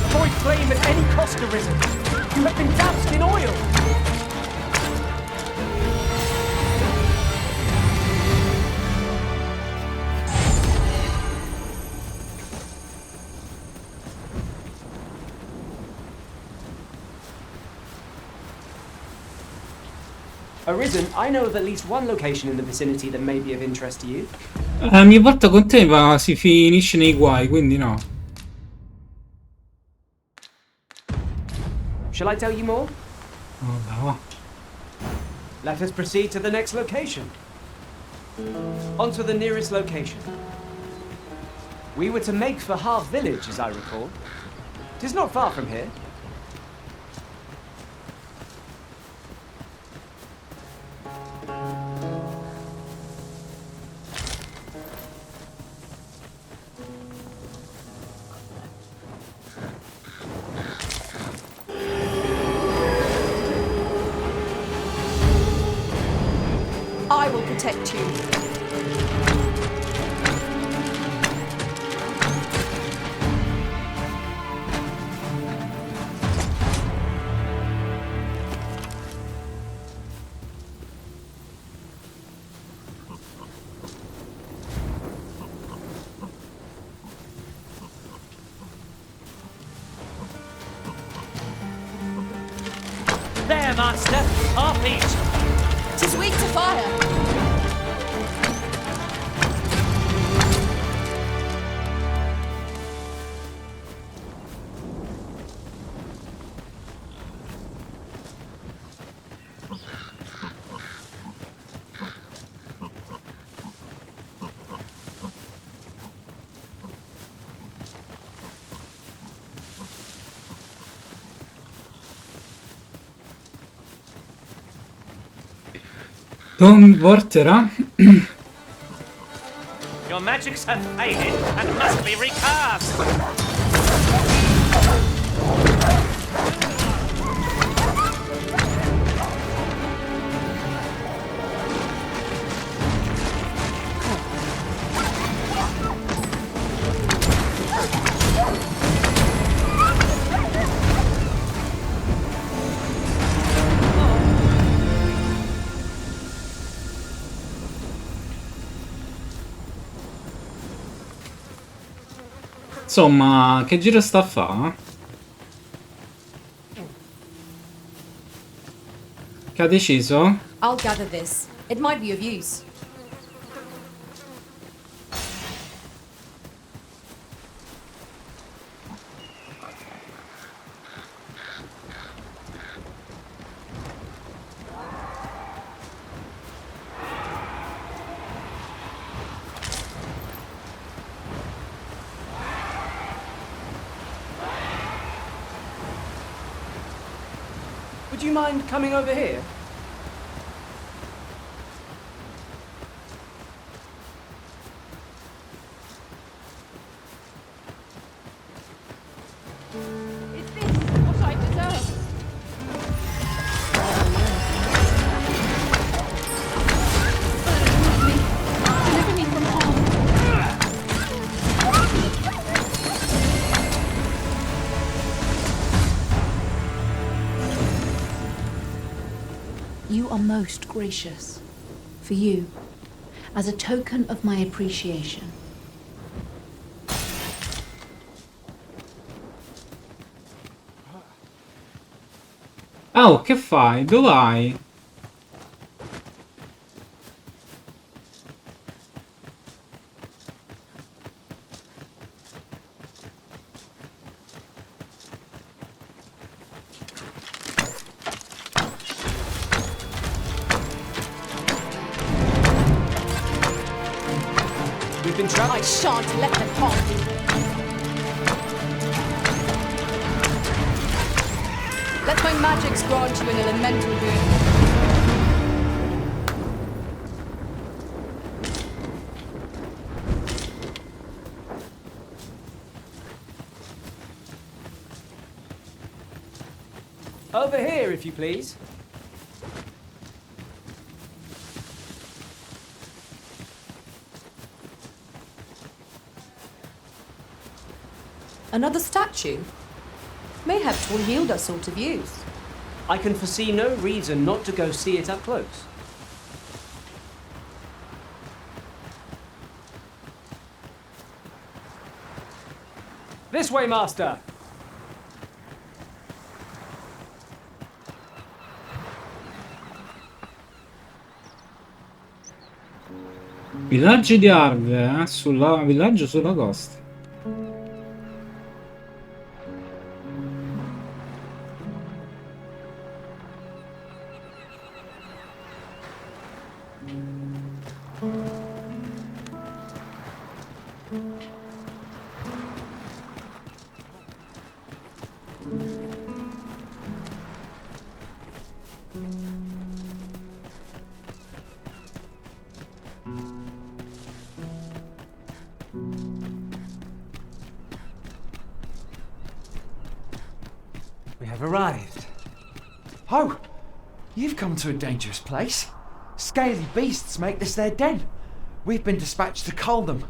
Avoid flame at any cost, Arisen. You have been doused in oil. Arisen, I know of at least one location in the vicinity that may be of interest to you. Ogni volta con te si finisce nei guai, quindi no. Shall I tell you more? Vabbè, va. Let us proceed to the next location. On to the nearest location. We were to make for Half Village, as I recall. 'Tis not far from here. I will protect you. There, master! Half each! 'Tis weak to fire. Porterà? Your magics have faded and must be recast! Insomma, che giro sta a fa? Che ha deciso? I'll gather this. It might be of use. Would you mind coming over here? Is this what I deserve? Deliver me from harm. You are most gracious. For you, as a token of my appreciation. Oh, che fai? Dove vai? We've been trying. I shan't let them harm you. Let my magics grant you an elemental boon. Over here, if you please. Another statue? Mayhap 'twill yield us all to views. I can foresee no reason not to go see it up close. This way, master! Villaggi di Arve, villaggio sulla costa. We have arrived. Oh, you've come to a dangerous place. Scaly beasts make this their den. We've been dispatched to cull them.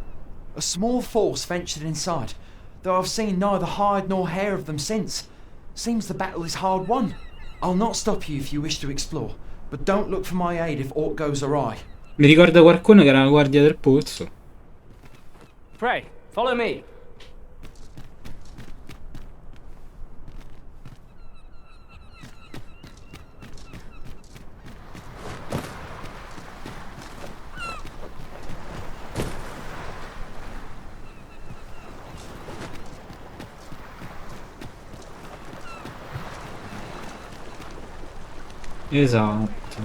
A small force ventured inside, though I've seen neither hide nor hair of them since. Seems the battle is hard won. I'll not stop you if you wish to explore, but don't look for my aid if aught goes awry. Mi ricorda qualcuno che era la guardia del polso. Pray, follow me. Esatto.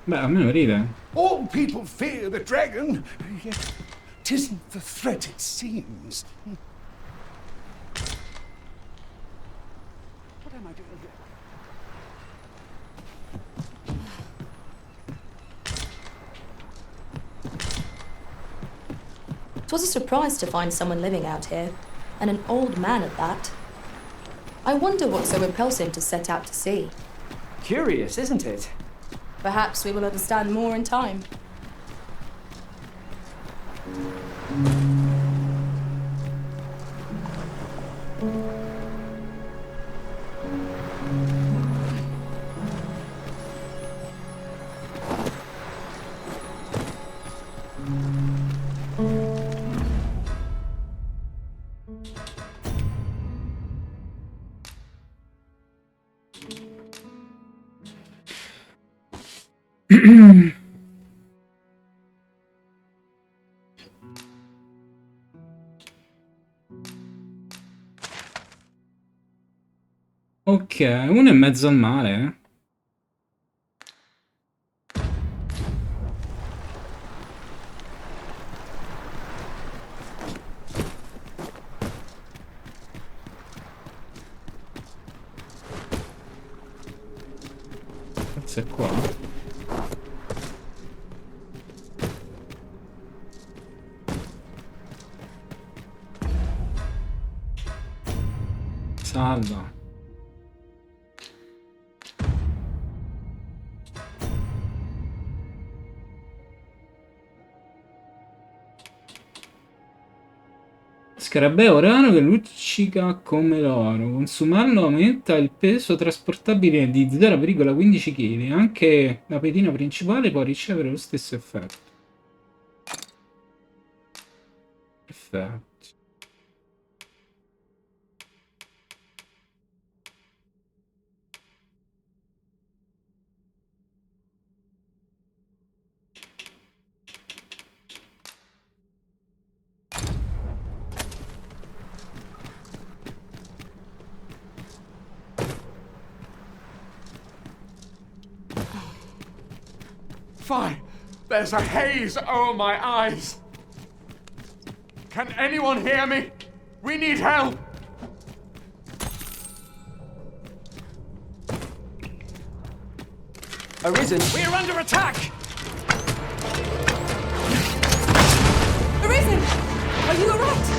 Beh, almeno ride. All people fear the dragon, yet 'tisn't the threat it seems. What am I doing here? It was a surprise to find someone living out here, and an old man at that. I wonder what's so repulsive to set out to sea. Curious, isn't it? Perhaps we will understand more in time. Ok, uno è in mezzo al mare, eh. Cazzo è qua? Salva. Scarabeo raro che luccica come l'oro. Consumarlo aumenta il peso trasportabile di 0,15 kg. Anche la pedina principale può ricevere lo stesso effetto. Perfetto. Fine. There's a haze over my eyes. Can anyone hear me? We need help. Arisen. We're under attack. Arisen! Are you alright?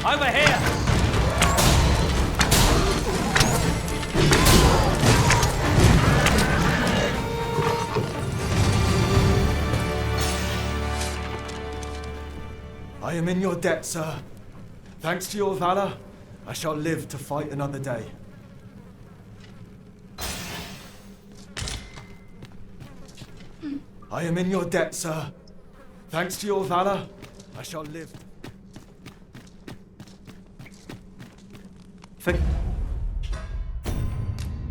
Over here! I am in your debt, sir. Thanks to your valor, I shall live to fight another day. I am in your debt, sir. Thanks to your valor, I shall live.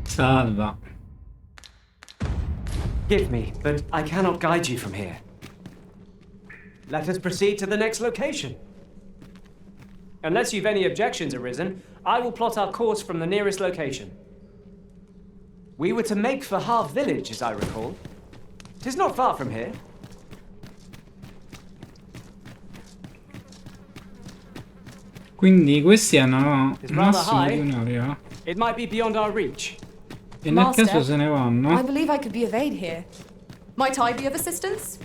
Salva. Forgive me, but I cannot guide you from here. Let us proceed to the next location. Unless you've any objections arisen, I will plot our course from the nearest location. We were to make for Harv village, as I recall. 'Tis not far from here. Quindi questi hanno It's un rather massimo di high. un'area. It might be beyond our reach. E nel Master, caso se ne I vanno. believe I could be of aid here. Might I be of assistance?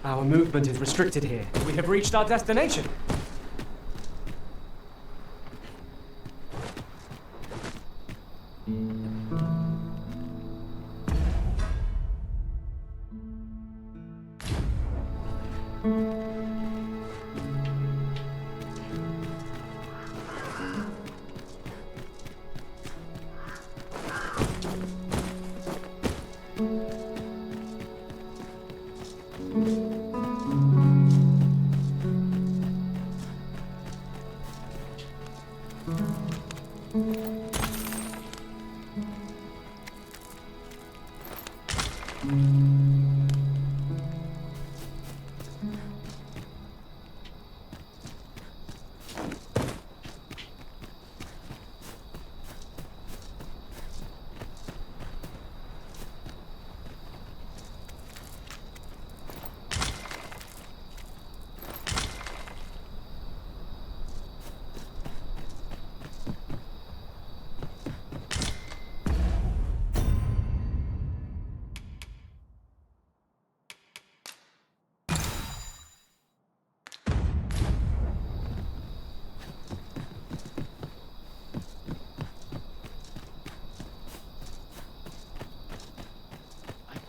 Our movement is restricted here. We have reached our destination.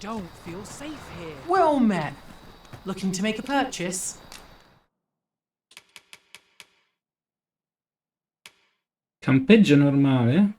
Don't feel safe here. Well met. Looking to make a purchase? Campeggio normale.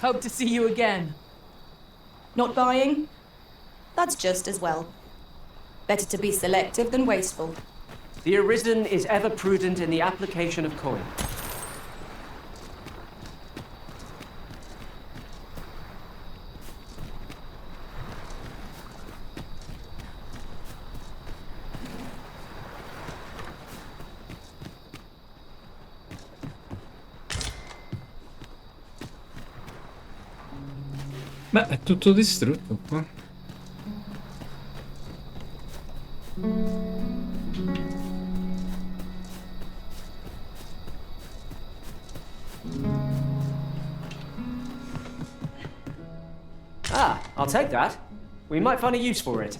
Hope to see you again. Not buying? That's just as well. Better to be selective than wasteful. The Arisen is ever prudent in the application of coin. Beh, è tutto distrutto qua. Ah, I'll take that. We might find a use for it.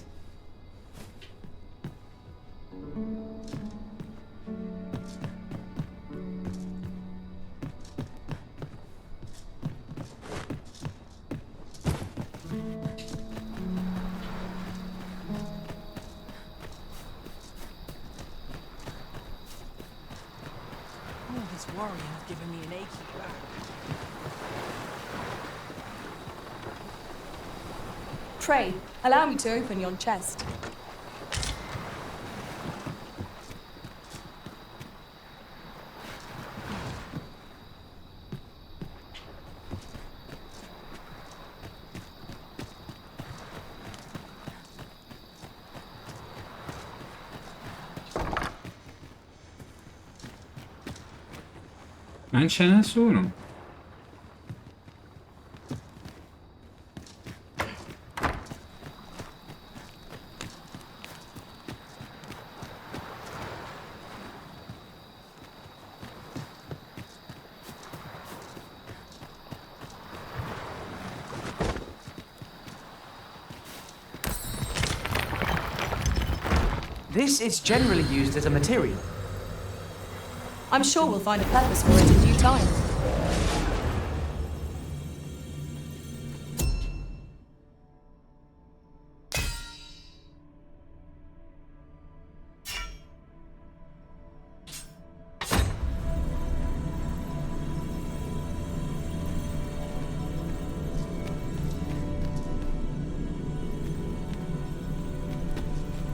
This warrior has given me an achy back. Pray, allow me to open yon chest. Non c'è nessuno. This is generally used as a material. I'm sure we'll find a purpose for it in due time.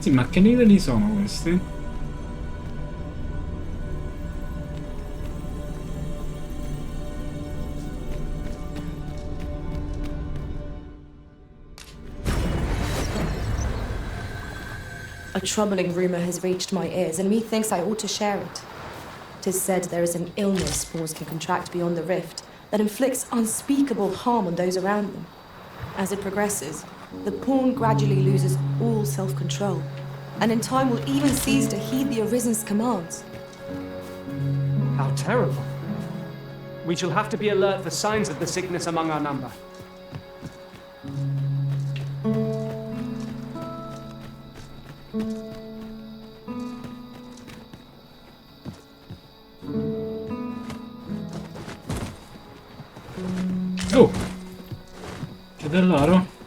Sì, ma che livelli sono questi? A troubling rumor has reached my ears, and methinks I ought to share it. 'Tis said there is an illness spores can contract beyond the rift that inflicts unspeakable harm on those around them. As it progresses, the pawn gradually loses all self-control, and in time will even cease to heed the Arisen's commands. How terrible. We shall have to be alert for signs of the sickness among our number. Oh! C'è dell'oro?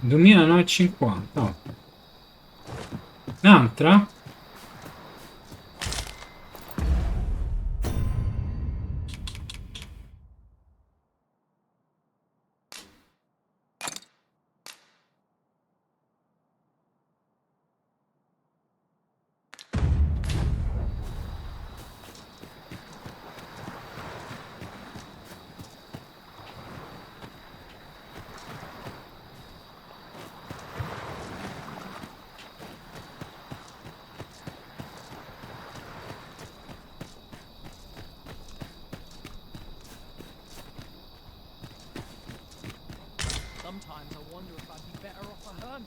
$2.950. Oh. Un'altra? Sometimes I wonder if I'd be better off a hermit.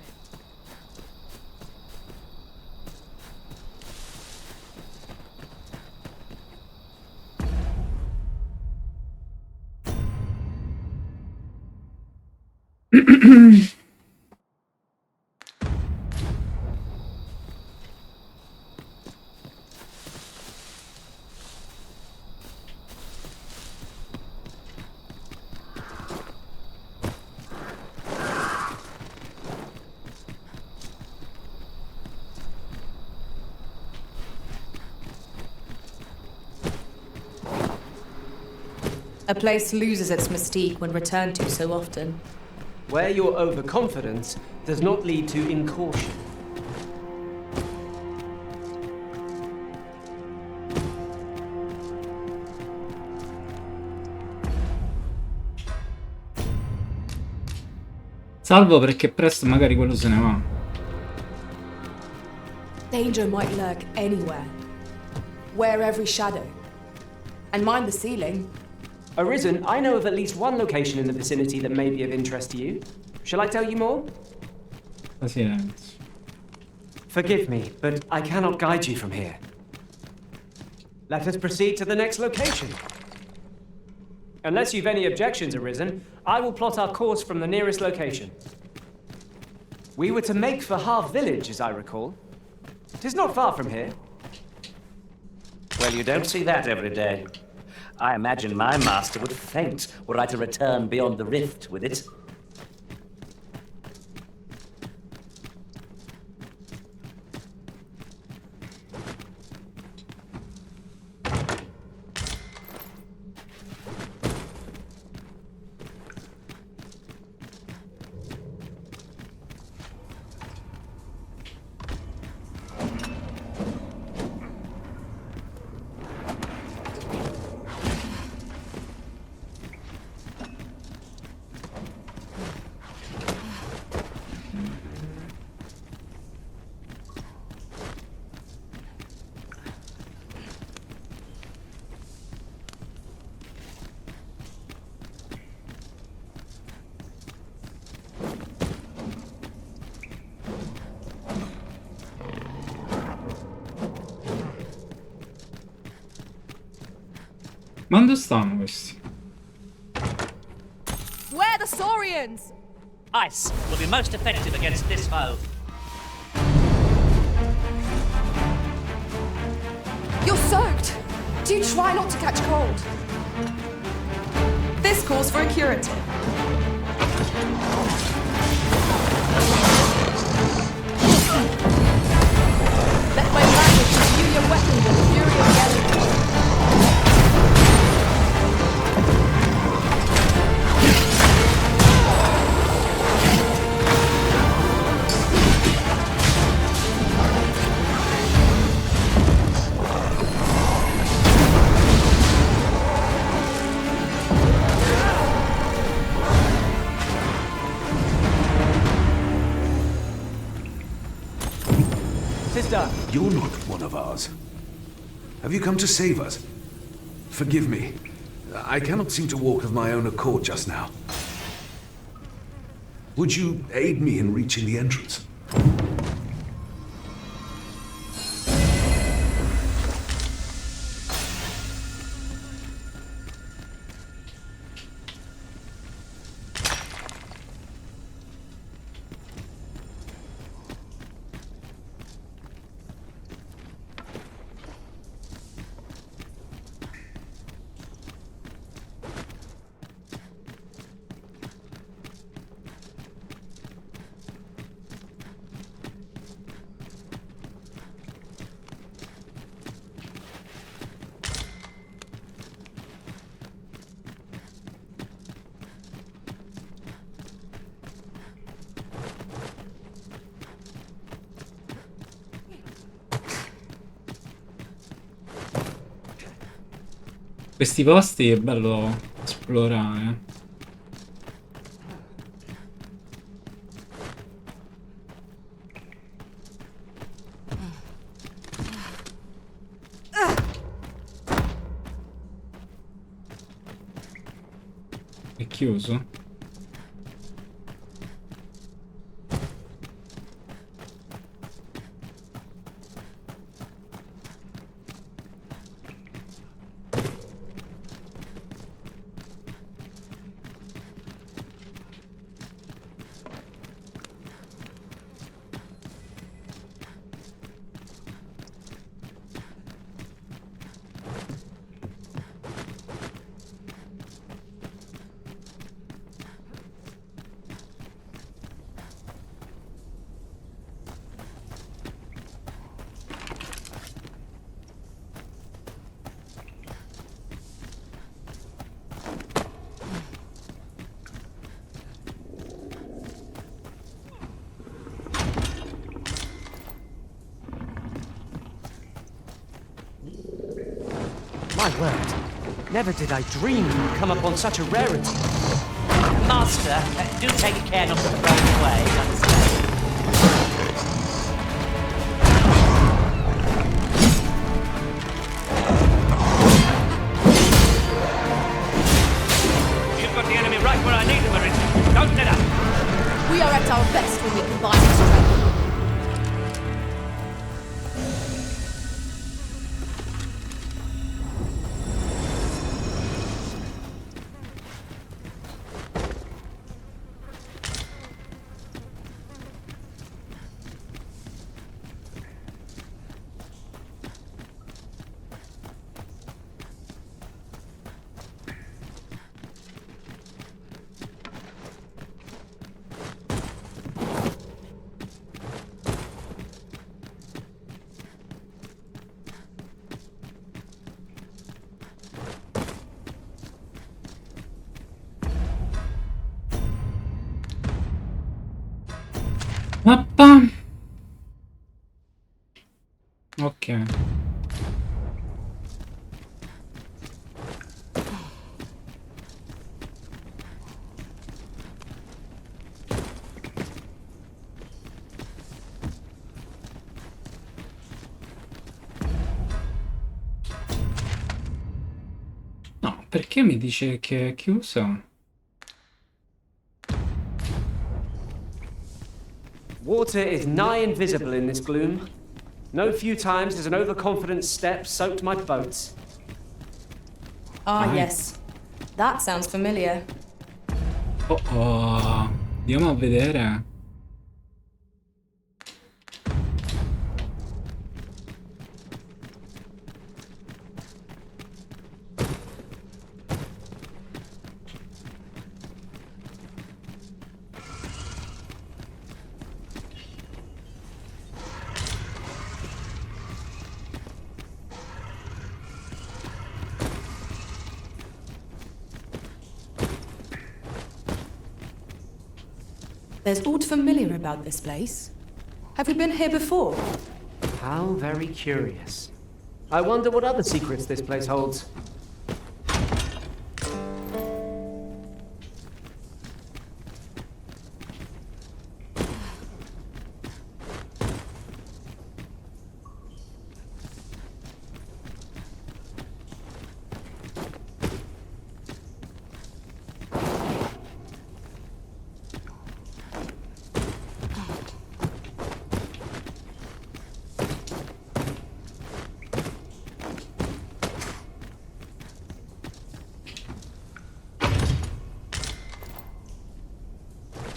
A place loses its mystique when returned to so often. Where your overconfidence does not lead to incaution. Salvo perché presto magari quello se ne va. Danger might lurk anywhere. Wear every shadow. And mind the ceiling. Arisen, I know of at least one location in the vicinity that may be of interest to you. Shall I tell you more? Silenzio. Forgive me, but I cannot guide you from here. Let us proceed to the next location. Unless you've any objections, Arisen, I will plot our course from the nearest location. We were to make for Harv Village, as I recall. 'Tis not far from here. Well, you don't see that every day. I imagine my master would faint were I to return beyond the rift with it. Ma dove stanno questi? Where the Saurians? Ice will be most effective against this foe. You're soaked. Do try not to catch cold. This calls for a curative. Let my magic imbue your weapon with the fury of the elements. Sister! You're not one of ours. Have you come to save us? Forgive me. I cannot seem to walk of my own accord just now. Would you aid me in reaching the entrance? Questi posti è bello esplorare. È chiuso? My word, never did I dream you'd come upon such a rarity. Master, do take care not to throw it away, understand? You've got the enemy right where I need them, Arita. Don't let up! We are at our best when we combine our strength. Mappa. Ok. No, perché mi dice che è chiusa? Water is nigh invisible in this gloom. No few times has an overconfident step soaked my boats. Ah, Vai. yes. That sounds familiar. Oh oh. Andiamo a vedere. There's aught familiar about this place. Have we been here before? How very curious. I wonder what other secrets this place holds.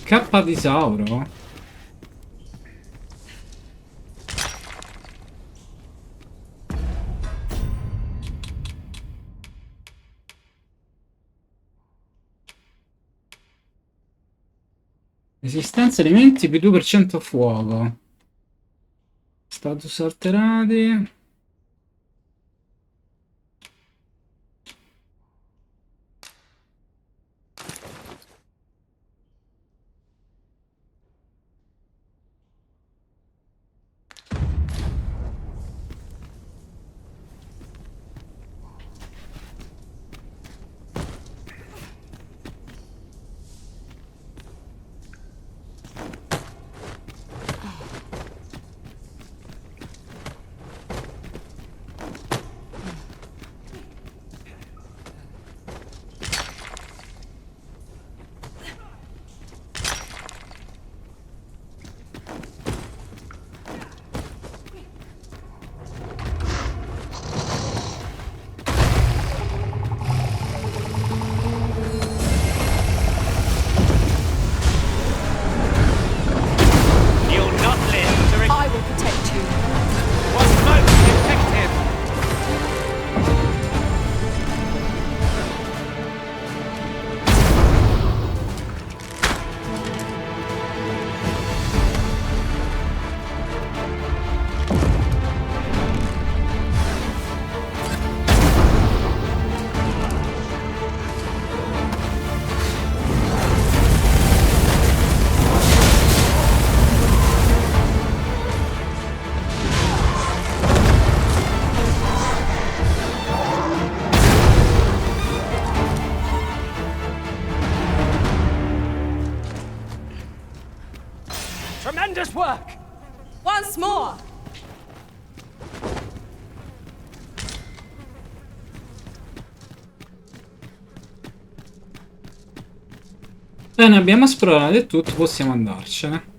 Cappa di Sauro? Resistenza elementi più 2% fuoco. Status alterati. Tremendous work! Once more! Bene, abbiamo esplorato tutto, possiamo andarcene.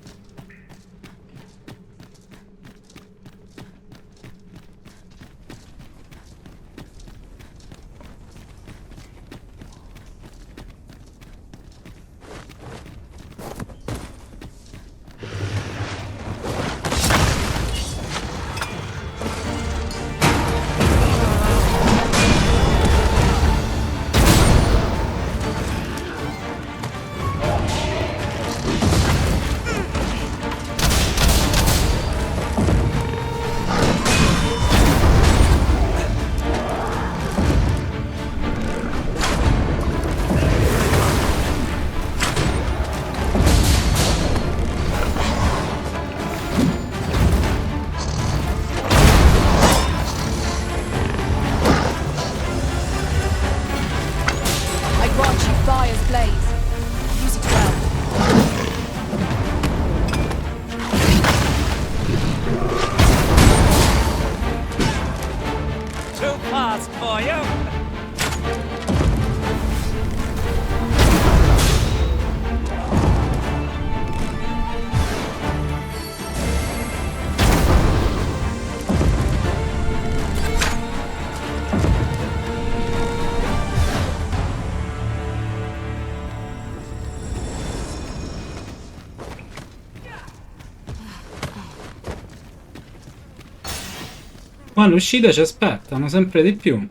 Qua all'uscita ci aspettano sempre di più.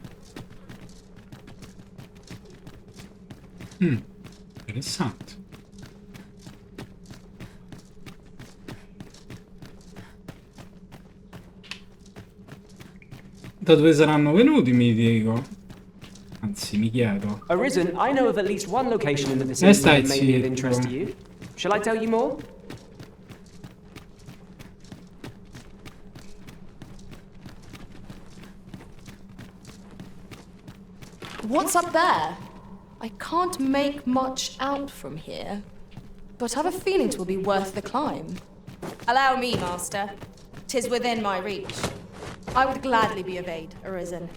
Interessante. Da dove saranno venuti, mi dico. Anzi, mi chiedo. Arisen, I know of at least one location in the vicinity stai that may be of zitto. interest to you. Shall I tell you more? What's up there? I can't make much out from here, but have a feeling 'twill be worth the climb. Allow me, master. 'Tis within my reach. I would gladly be of aid, Arisen.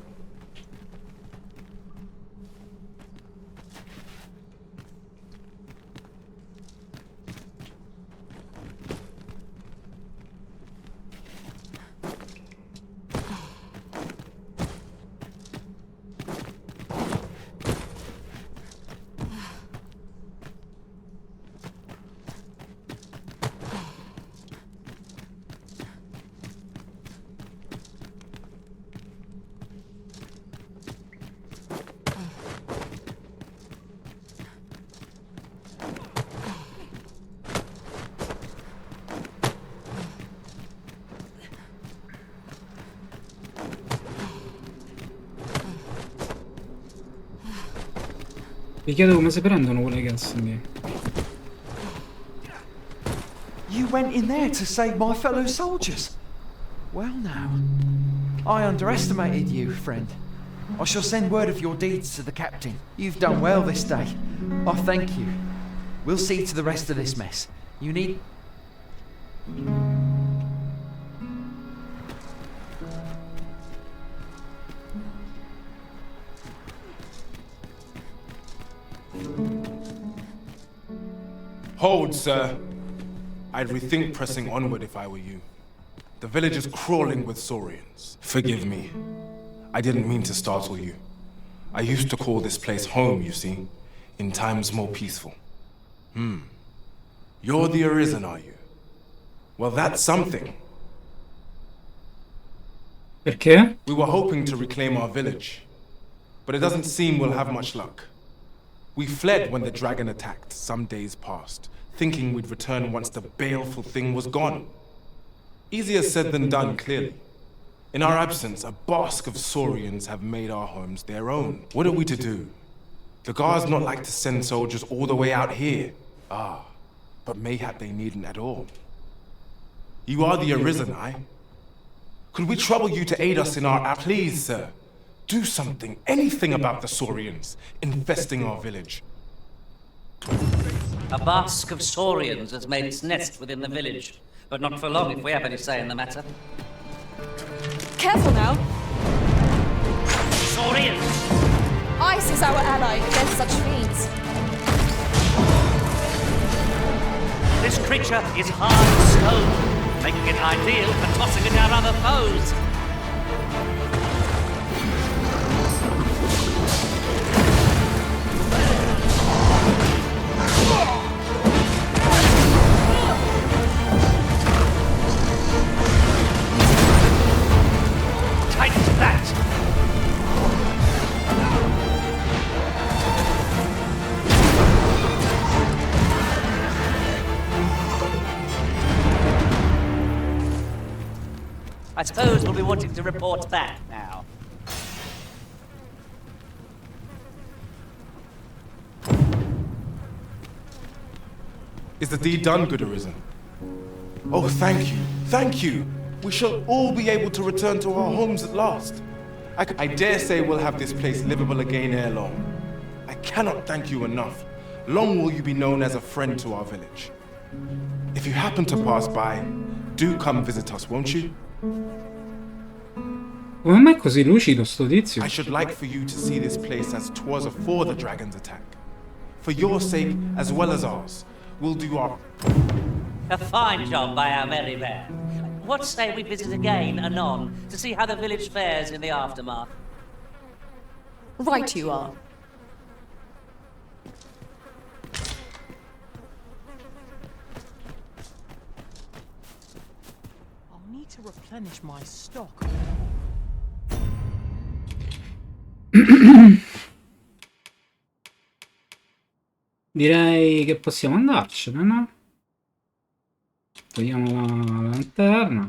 Mi chiedo come si prendono quelle casse lì. You went in there to save my fellow soldiers. Well now, I underestimated you, friend. I shall send word of your deeds to the captain. You've done well this day. I thank you. We'll see to the rest of this mess. You need... Hold, sir. I'd rethink pressing onward if I were you. The village is crawling with saurians. Forgive me. I didn't mean to startle you. I used to call this place home, you see, in times more peaceful. You're the Arisen, are you? Well, that's something. Perché? We were hoping to reclaim our village, but it doesn't seem we'll have much luck. We fled when the dragon attacked some days past, thinking we'd return once the baleful thing was gone. Easier said than done, clearly. In our absence, a bask of saurians have made our homes their own. What are we to do? The guards not like to send soldiers all the way out here. But mayhap they needn't at all. You are the Arisen, aye? Could we trouble you to aid us in our... Please, sir. Do something, anything about the saurians infesting our village. A bask of saurians has made its nest within the village, but not for long if we have any say in the matter. Careful now! Saurians! Ice is our ally against such fiends. This creature is hard as stone, making it ideal for tossing it down other foes. I suppose we'll be wanting to report back now. Is the deed done, good Arisen? Oh, thank you, thank you. We shall all be able to return to our homes at last. I dare say we'll have this place livable again ere long. I cannot thank you enough. Long will you be known as a friend to our village. If you happen to pass by, do come visit us, won't you? Come mai è così lucido sto tizio? I should like for you to see this place as 'twas afore the dragon's attack. For your sake as well as ours, we'll do our... A fine job by our merry band. What say we visit again anon to see how the village fares in the aftermath? Right you are. I'll need to replenish my stock. Direi che possiamo andarcene, no? Togliamo la lanterna.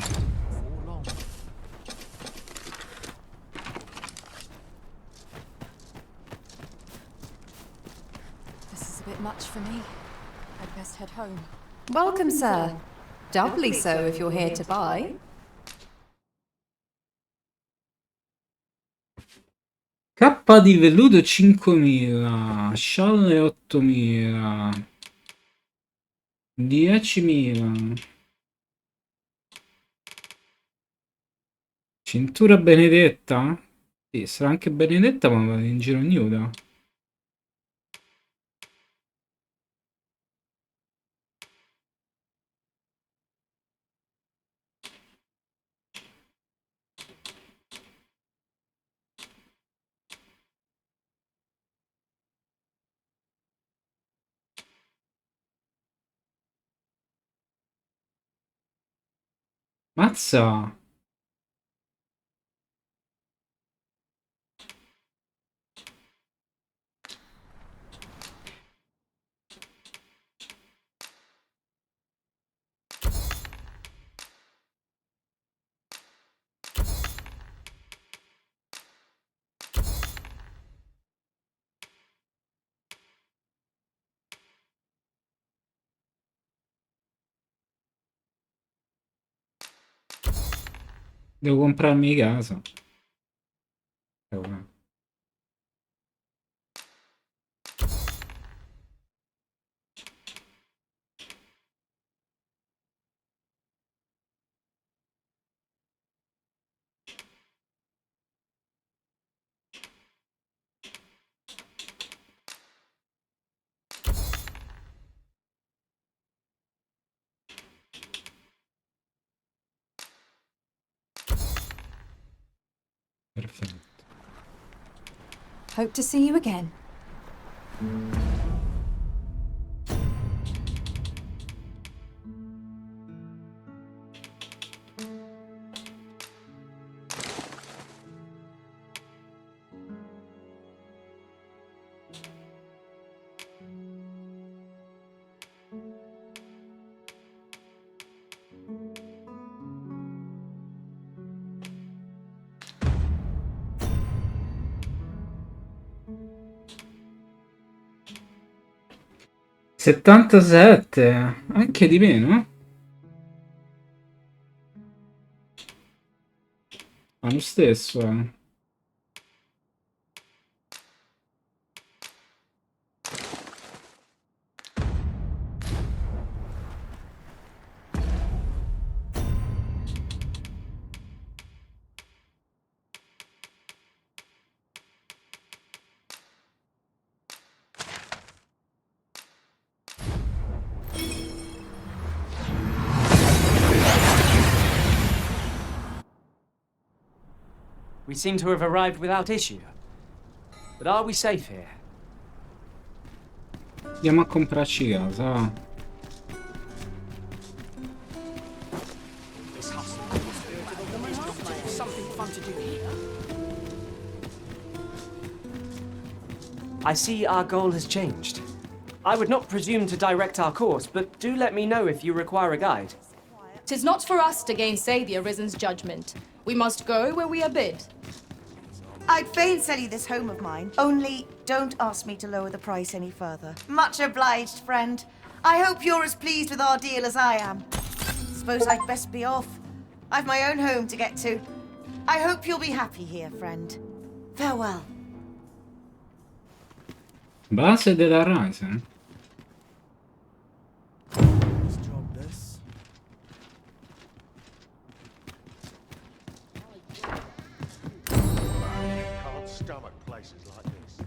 This is a bit much for me. I'd best head home. Welcome, sir. Doubly so if you're here to buy. K di velluto 5.000, scialle 8.000, 10.000, cintura benedetta? Sì, sarà anche benedetta, ma va in giro nuda. Mazza! Devo comprarmi casa. Perfetto. Hope to see you again. $77, anche di meno? Ma lo stesso, We seem to have arrived without issue. But are we safe here? Andiamo a comprarci casa, va. I see our goal has changed. I would not presume to direct our course, but do let me know if you require a guide. 'Tis not for us to gainsay the Arisen's judgment. We must go where we are bid. I'd fain sell you this home of mine, only don't ask me to lower the price any further. Much obliged, friend. I hope you're as pleased with our deal as I am. Suppose I'd best be off. I've my own home to get to. I hope you'll be happy here, friend. Farewell. Base della Ryzen. Can't stomach places like this.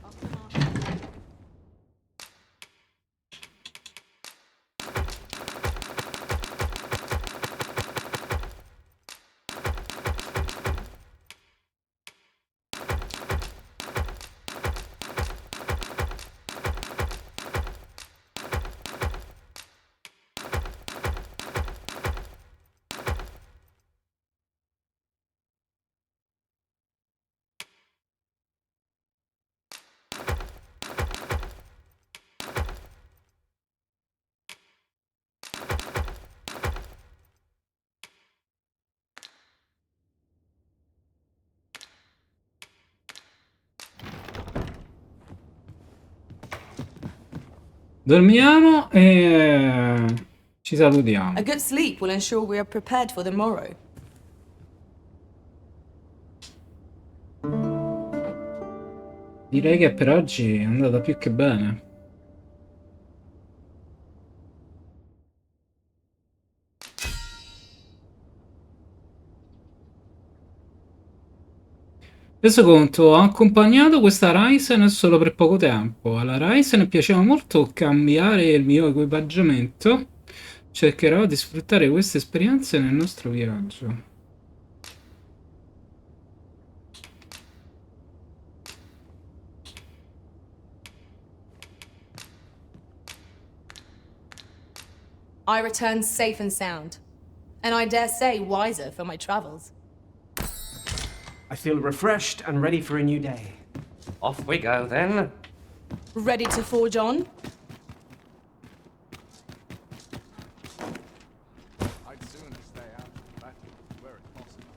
Dormiamo e ci salutiamo. A good sleep will ensure we are prepared for the morrow. Direi che per oggi è andata più che bene. Reso conto, ho accompagnato questa Ryzen solo per poco tempo. Alla Ryzen piaceva molto cambiare il mio equipaggiamento. Cercherò di sfruttare queste esperienze nel nostro viaggio. I return safe and sound, and I dare say wiser for my travels. I feel refreshed and ready for a new day. Off we go, then. Ready to forge on? I'd sooner stay out of the battle where it's possible.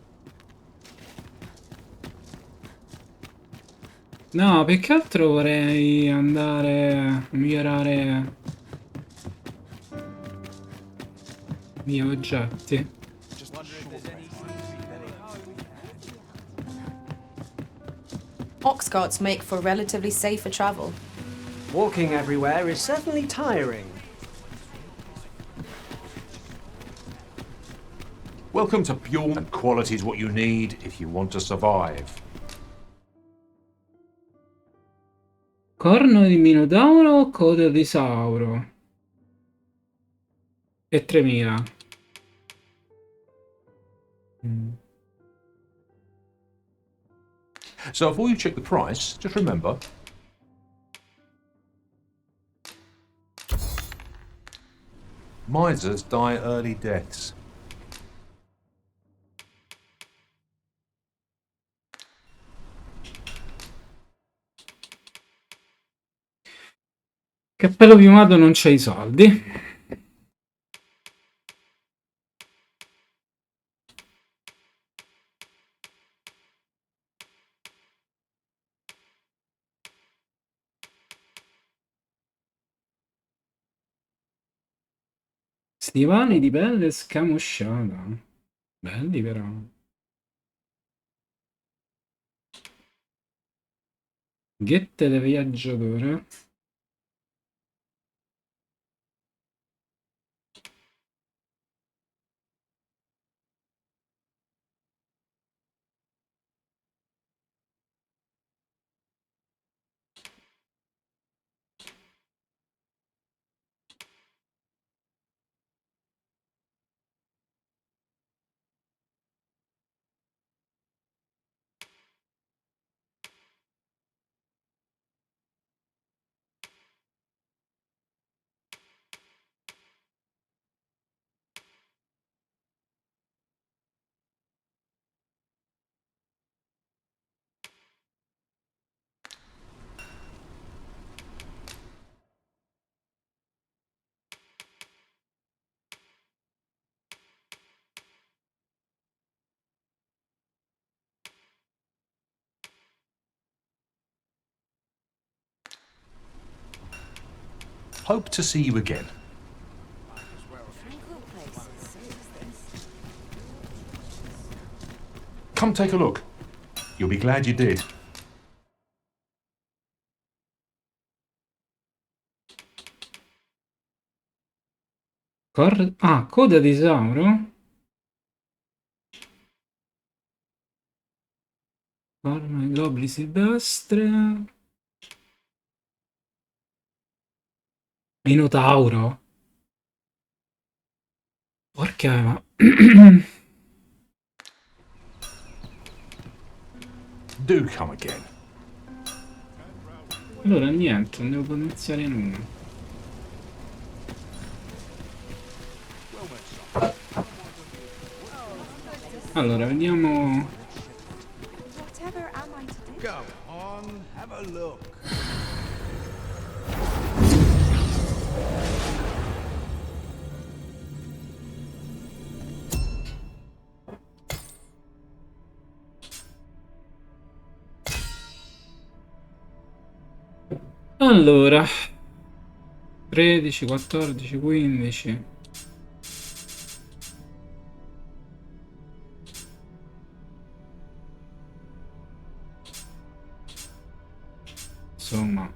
No, più che altro vorrei andare a migliorare i miei oggetti. Ox carts make for relatively safer travel. Walking everywhere is certainly tiring. Welcome to Pure, and quality is what you need if you want to survive. Corno di Minotauro o coda di Sauro? E 3000. So before you check the price, just remember, misers die early deaths. Cappello piumato non c'hai i soldi. Stivali di pelle scamosciata. Belli però. Ghette da viaggiatore. Hope to see you again. Come take a look. You'll be glad you did. Coda di Sauro. Corno di globuli silvestre. Minotauro. Porca. Do come again. Allora niente, non devo potenziare nulla. Allora, vediamo. Whatever am I to do? Come on, have a look. Allora, 13, 14, 15. Insomma.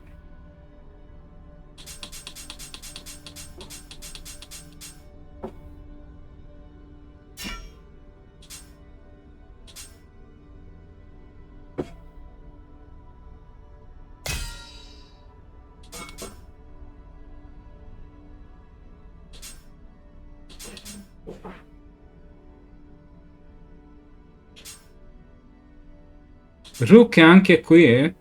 Rook è anche qui, eh?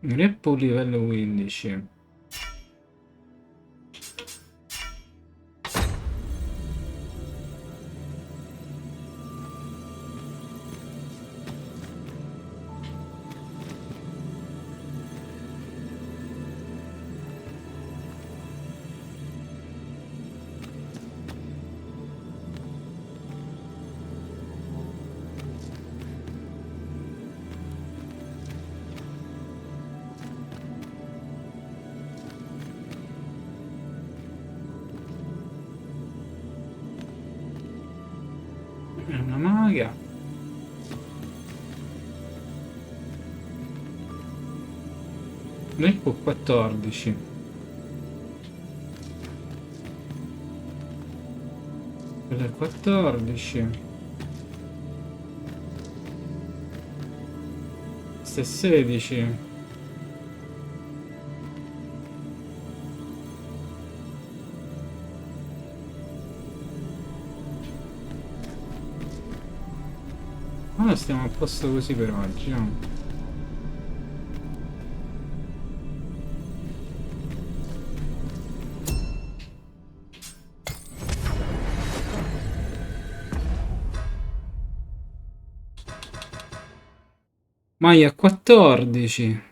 Reppo livello 15. È una maga. Reppo 14. Quello è 14. Questo è 16. Allora stiamo a posto così per oggi, no? Maglia 14.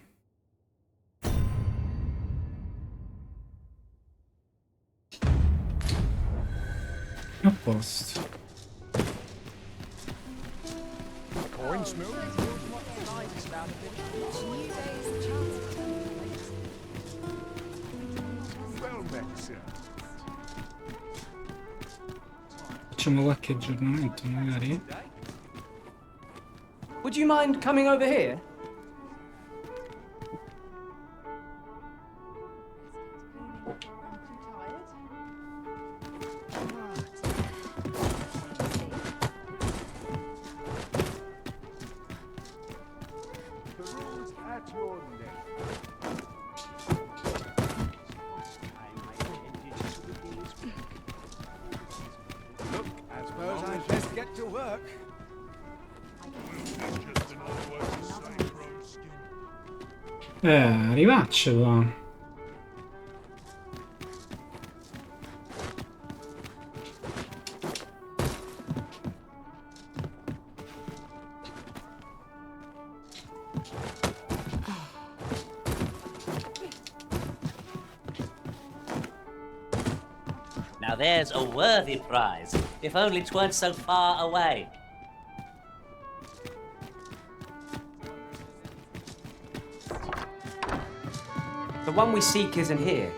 A posto. Facciamo qualche aggiornamento magari. Would you mind coming over here? Arrivaccelo. Now there's a worthy prize, if only 'tweren't so far away. The one we seek isn't here.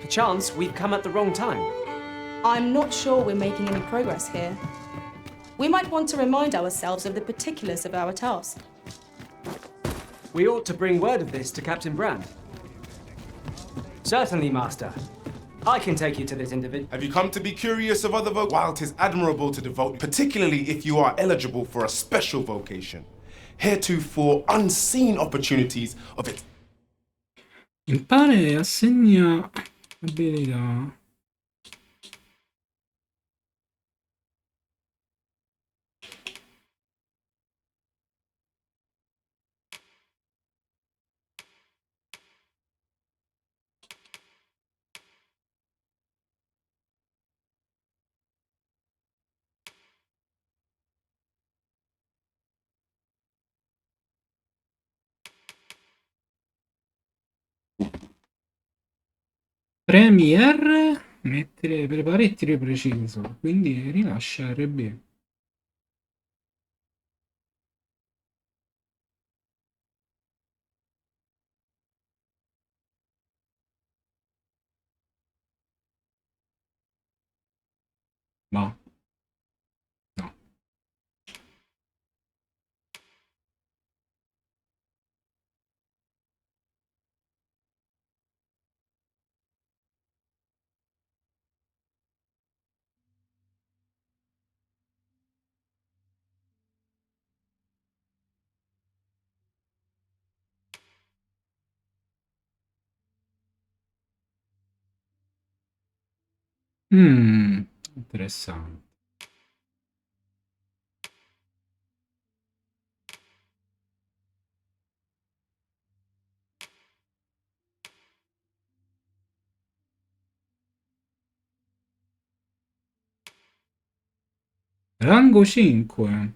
Perchance we've come at the wrong time. I'm not sure we're making any progress here. We might want to remind ourselves of the particulars of our task. We ought to bring word of this to Captain Brand. Certainly, Master. I can take you to this individual. Have you come to be curious of other vocations? While 'tis admirable to devote, particularly if you are eligible for a special vocation, heretofore unseen opportunities of it. Impara e assegna abilità. Premi R Mettere, prepara il tiro preciso, quindi rilascia RB. No. No. Interessante. Rango 5.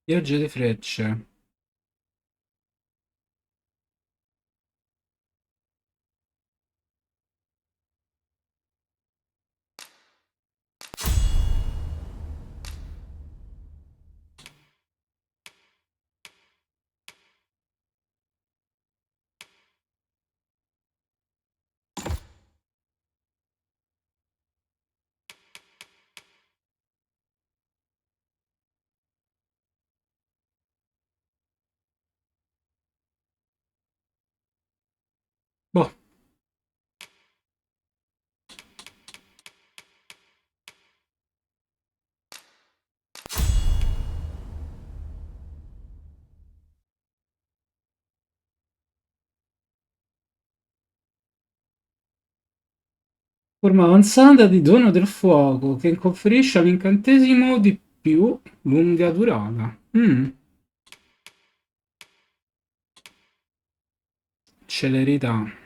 Pioggia di frecce. Boh. Forma avanzata di dono del fuoco che conferisce all'incantesimo di più lunga durata. Celerità.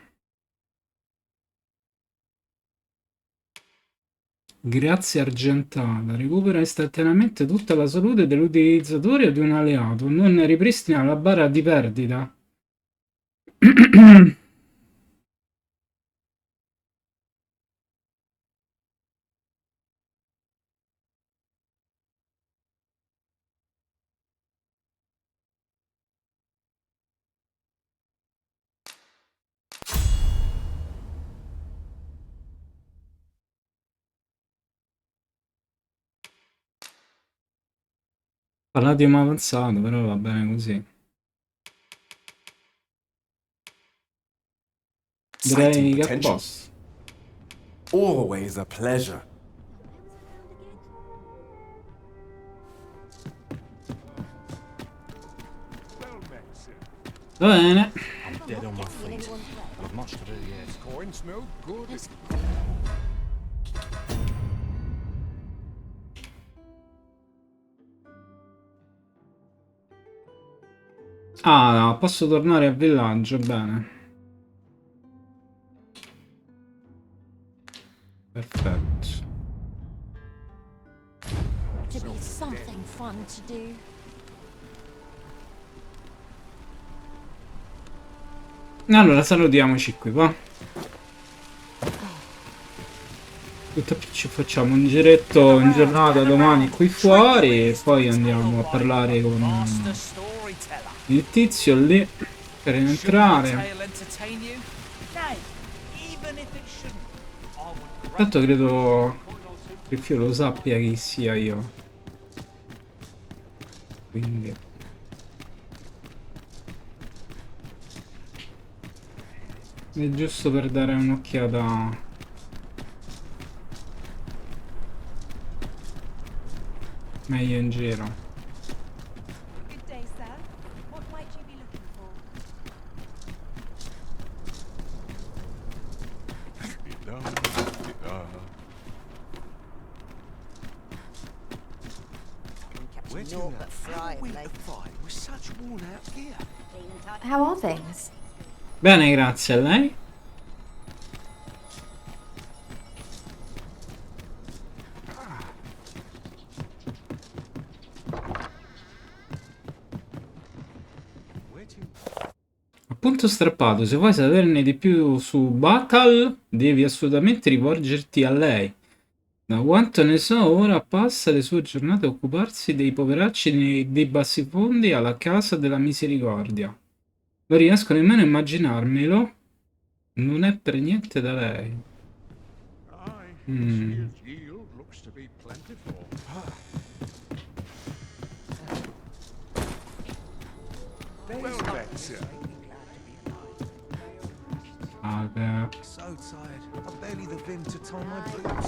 Grazia argentata. Recupera istantaneamente tutta la salute dell'utilizzatore o di un alleato. Non ripristina la barra di perdita. Palladium avanzato, però va bene così. Direi che è a posto. Always a pleasure. Va bene. I'm dead on my feet. Got much to do yet. Scoring smelled good. Ah, posso tornare al villaggio, bene. Perfetto. To be something fun to do. Allora, salutiamoci qui, va. Ci facciamo un giretto in giornata domani qui fuori e poi andiamo a parlare con il tizio lì per entrare. Tanto credo che Fio lo sappia chi sia io. Quindi è giusto per dare un'occhiata meglio in giro. How are things? Bene, grazie a lei. Punto strappato, se vuoi saperne di più su Batal, devi assolutamente rivolgerti a lei. Da quanto ne so, ora passa le sue giornate a occuparsi dei poveracci dei bassifondi alla casa della misericordia. Non riesco nemmeno a immaginarmelo. Non è per niente da lei. Mm. So tired. I've barely the vim to tie my boots.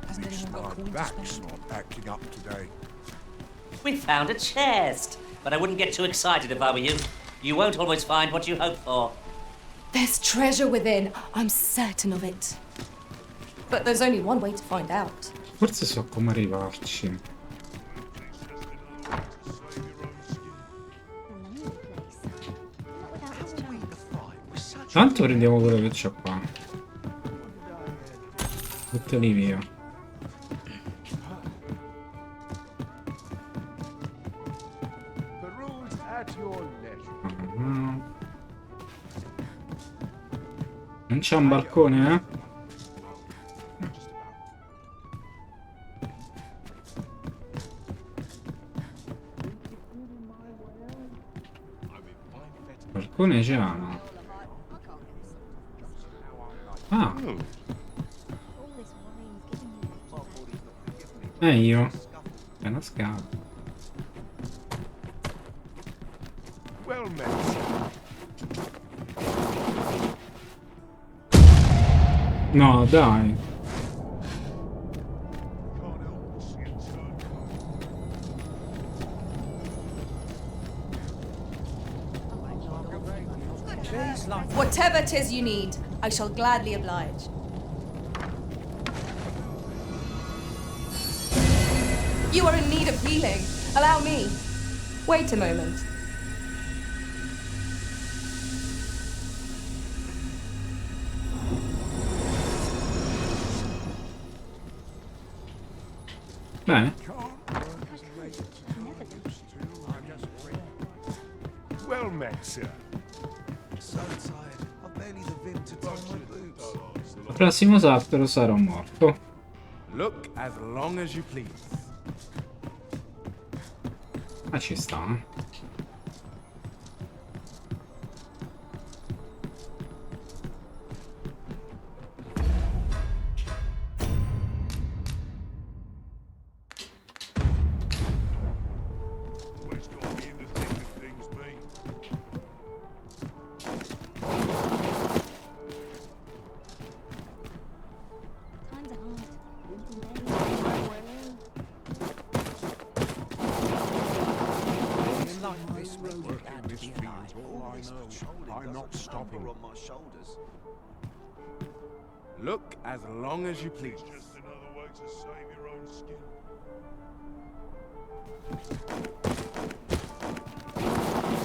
Hasn't anyone got a coin to spare? Not acting up today. We found a chest, but I wouldn't get too excited if I were you. You won't always find what you hope for. There's treasure within. I'm certain of it. But there's only one way to find out. Forse so come arrivarci. Tanto prendiamo quello che c'è qua. Buttali via. Non c'è un balcone, eh? Balcone c'è, no? Ah. Io. È una scala. No, dai. Whatever 'tis you need, I shall gladly oblige. You are in need of healing. Allow me. Wait a moment. Bene. Well met, sir. So tired. I've barely the vim to tie my boots. Al prossimo salto sarò morto. Look as long as you please. Ma ci sta, eh? Look as long as you please. Just another way to save your own skin.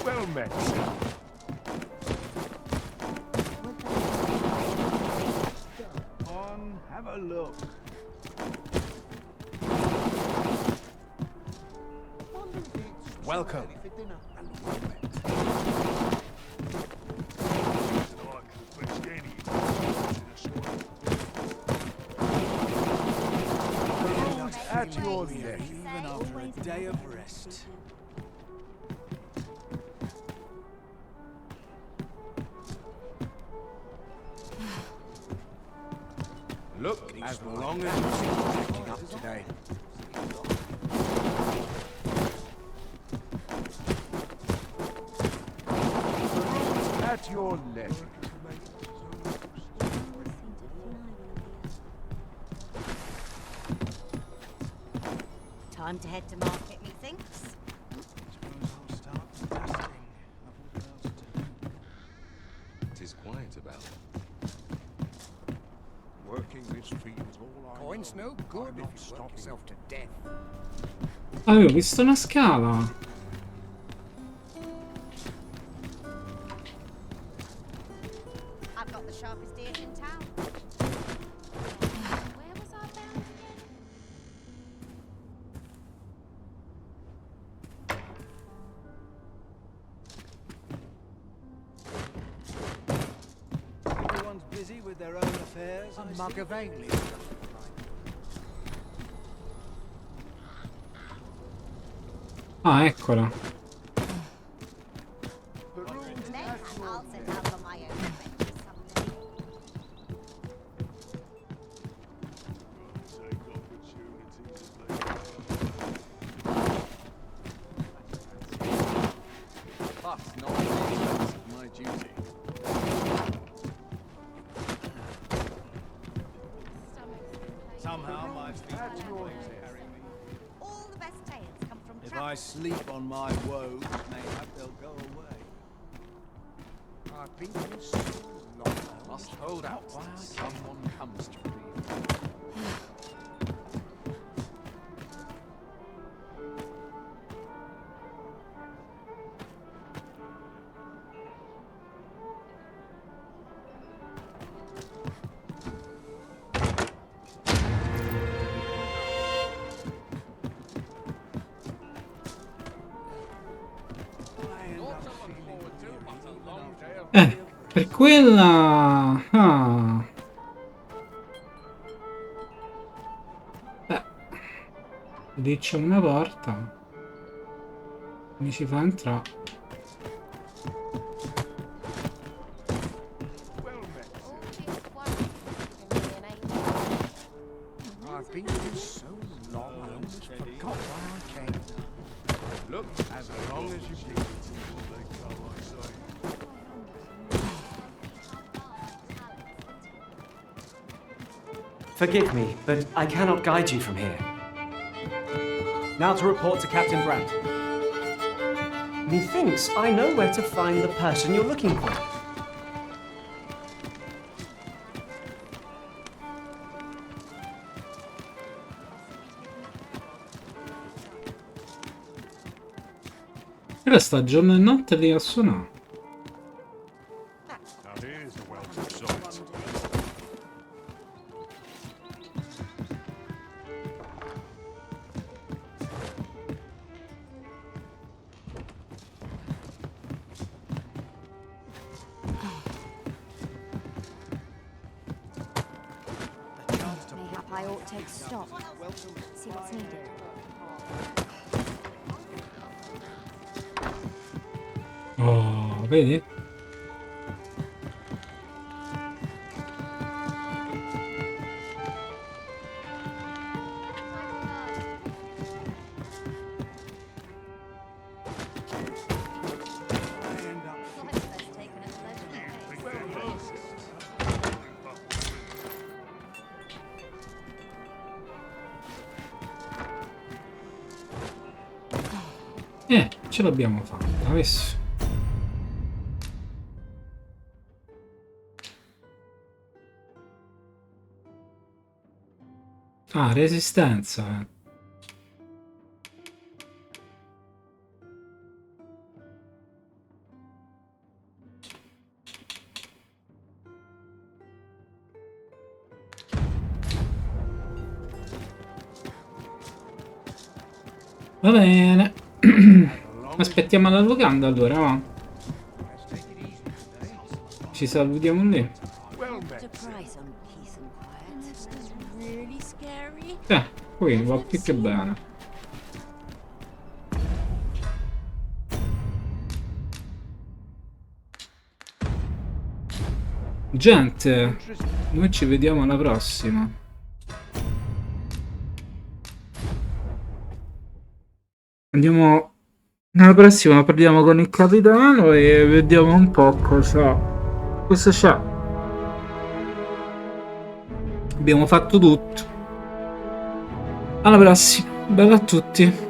Well met, sir. On, have a look. Welcome. At your neck, even after a day of rest. Look as long as you keep up today. At your neck. Time to head to market, methinks. It is quiet about. Working this field all I Coins no good not if you work yourself to death. Avevo visto una scala. I've got the sharpest ears in town. Where was I bound again? their own affairs. A mug of ale. Ah, eccola. If I sleep on my woes, mayhap they'll go away. I've been here so long. Must hold out while someone comes to relieve. Per quella... Ah. Lì c'è una porta. Mi ci fa entrare. I've been here so long, I almost forgot why I came. Look, as long as you please. Forgive me, but I cannot guide you from here. Now to report to Captain Brandt. Methinks I know where to find the person you're looking for. Ora sta giorno e notte lì a suonare. I ought to take stock. See what's needed. Oh, vedi? Ce l'abbiamo fatta, adesso. Ah, resistenza. Va bene. Aspettiamo la locanda allora, va. Ci salutiamo lì. Qui va più che bene. Gente, noi ci vediamo alla prossima. Andiamo alla prossima, parliamo con il capitano e vediamo un po' cosa c'è. Abbiamo fatto tutto. Alla prossima, bella a tutti.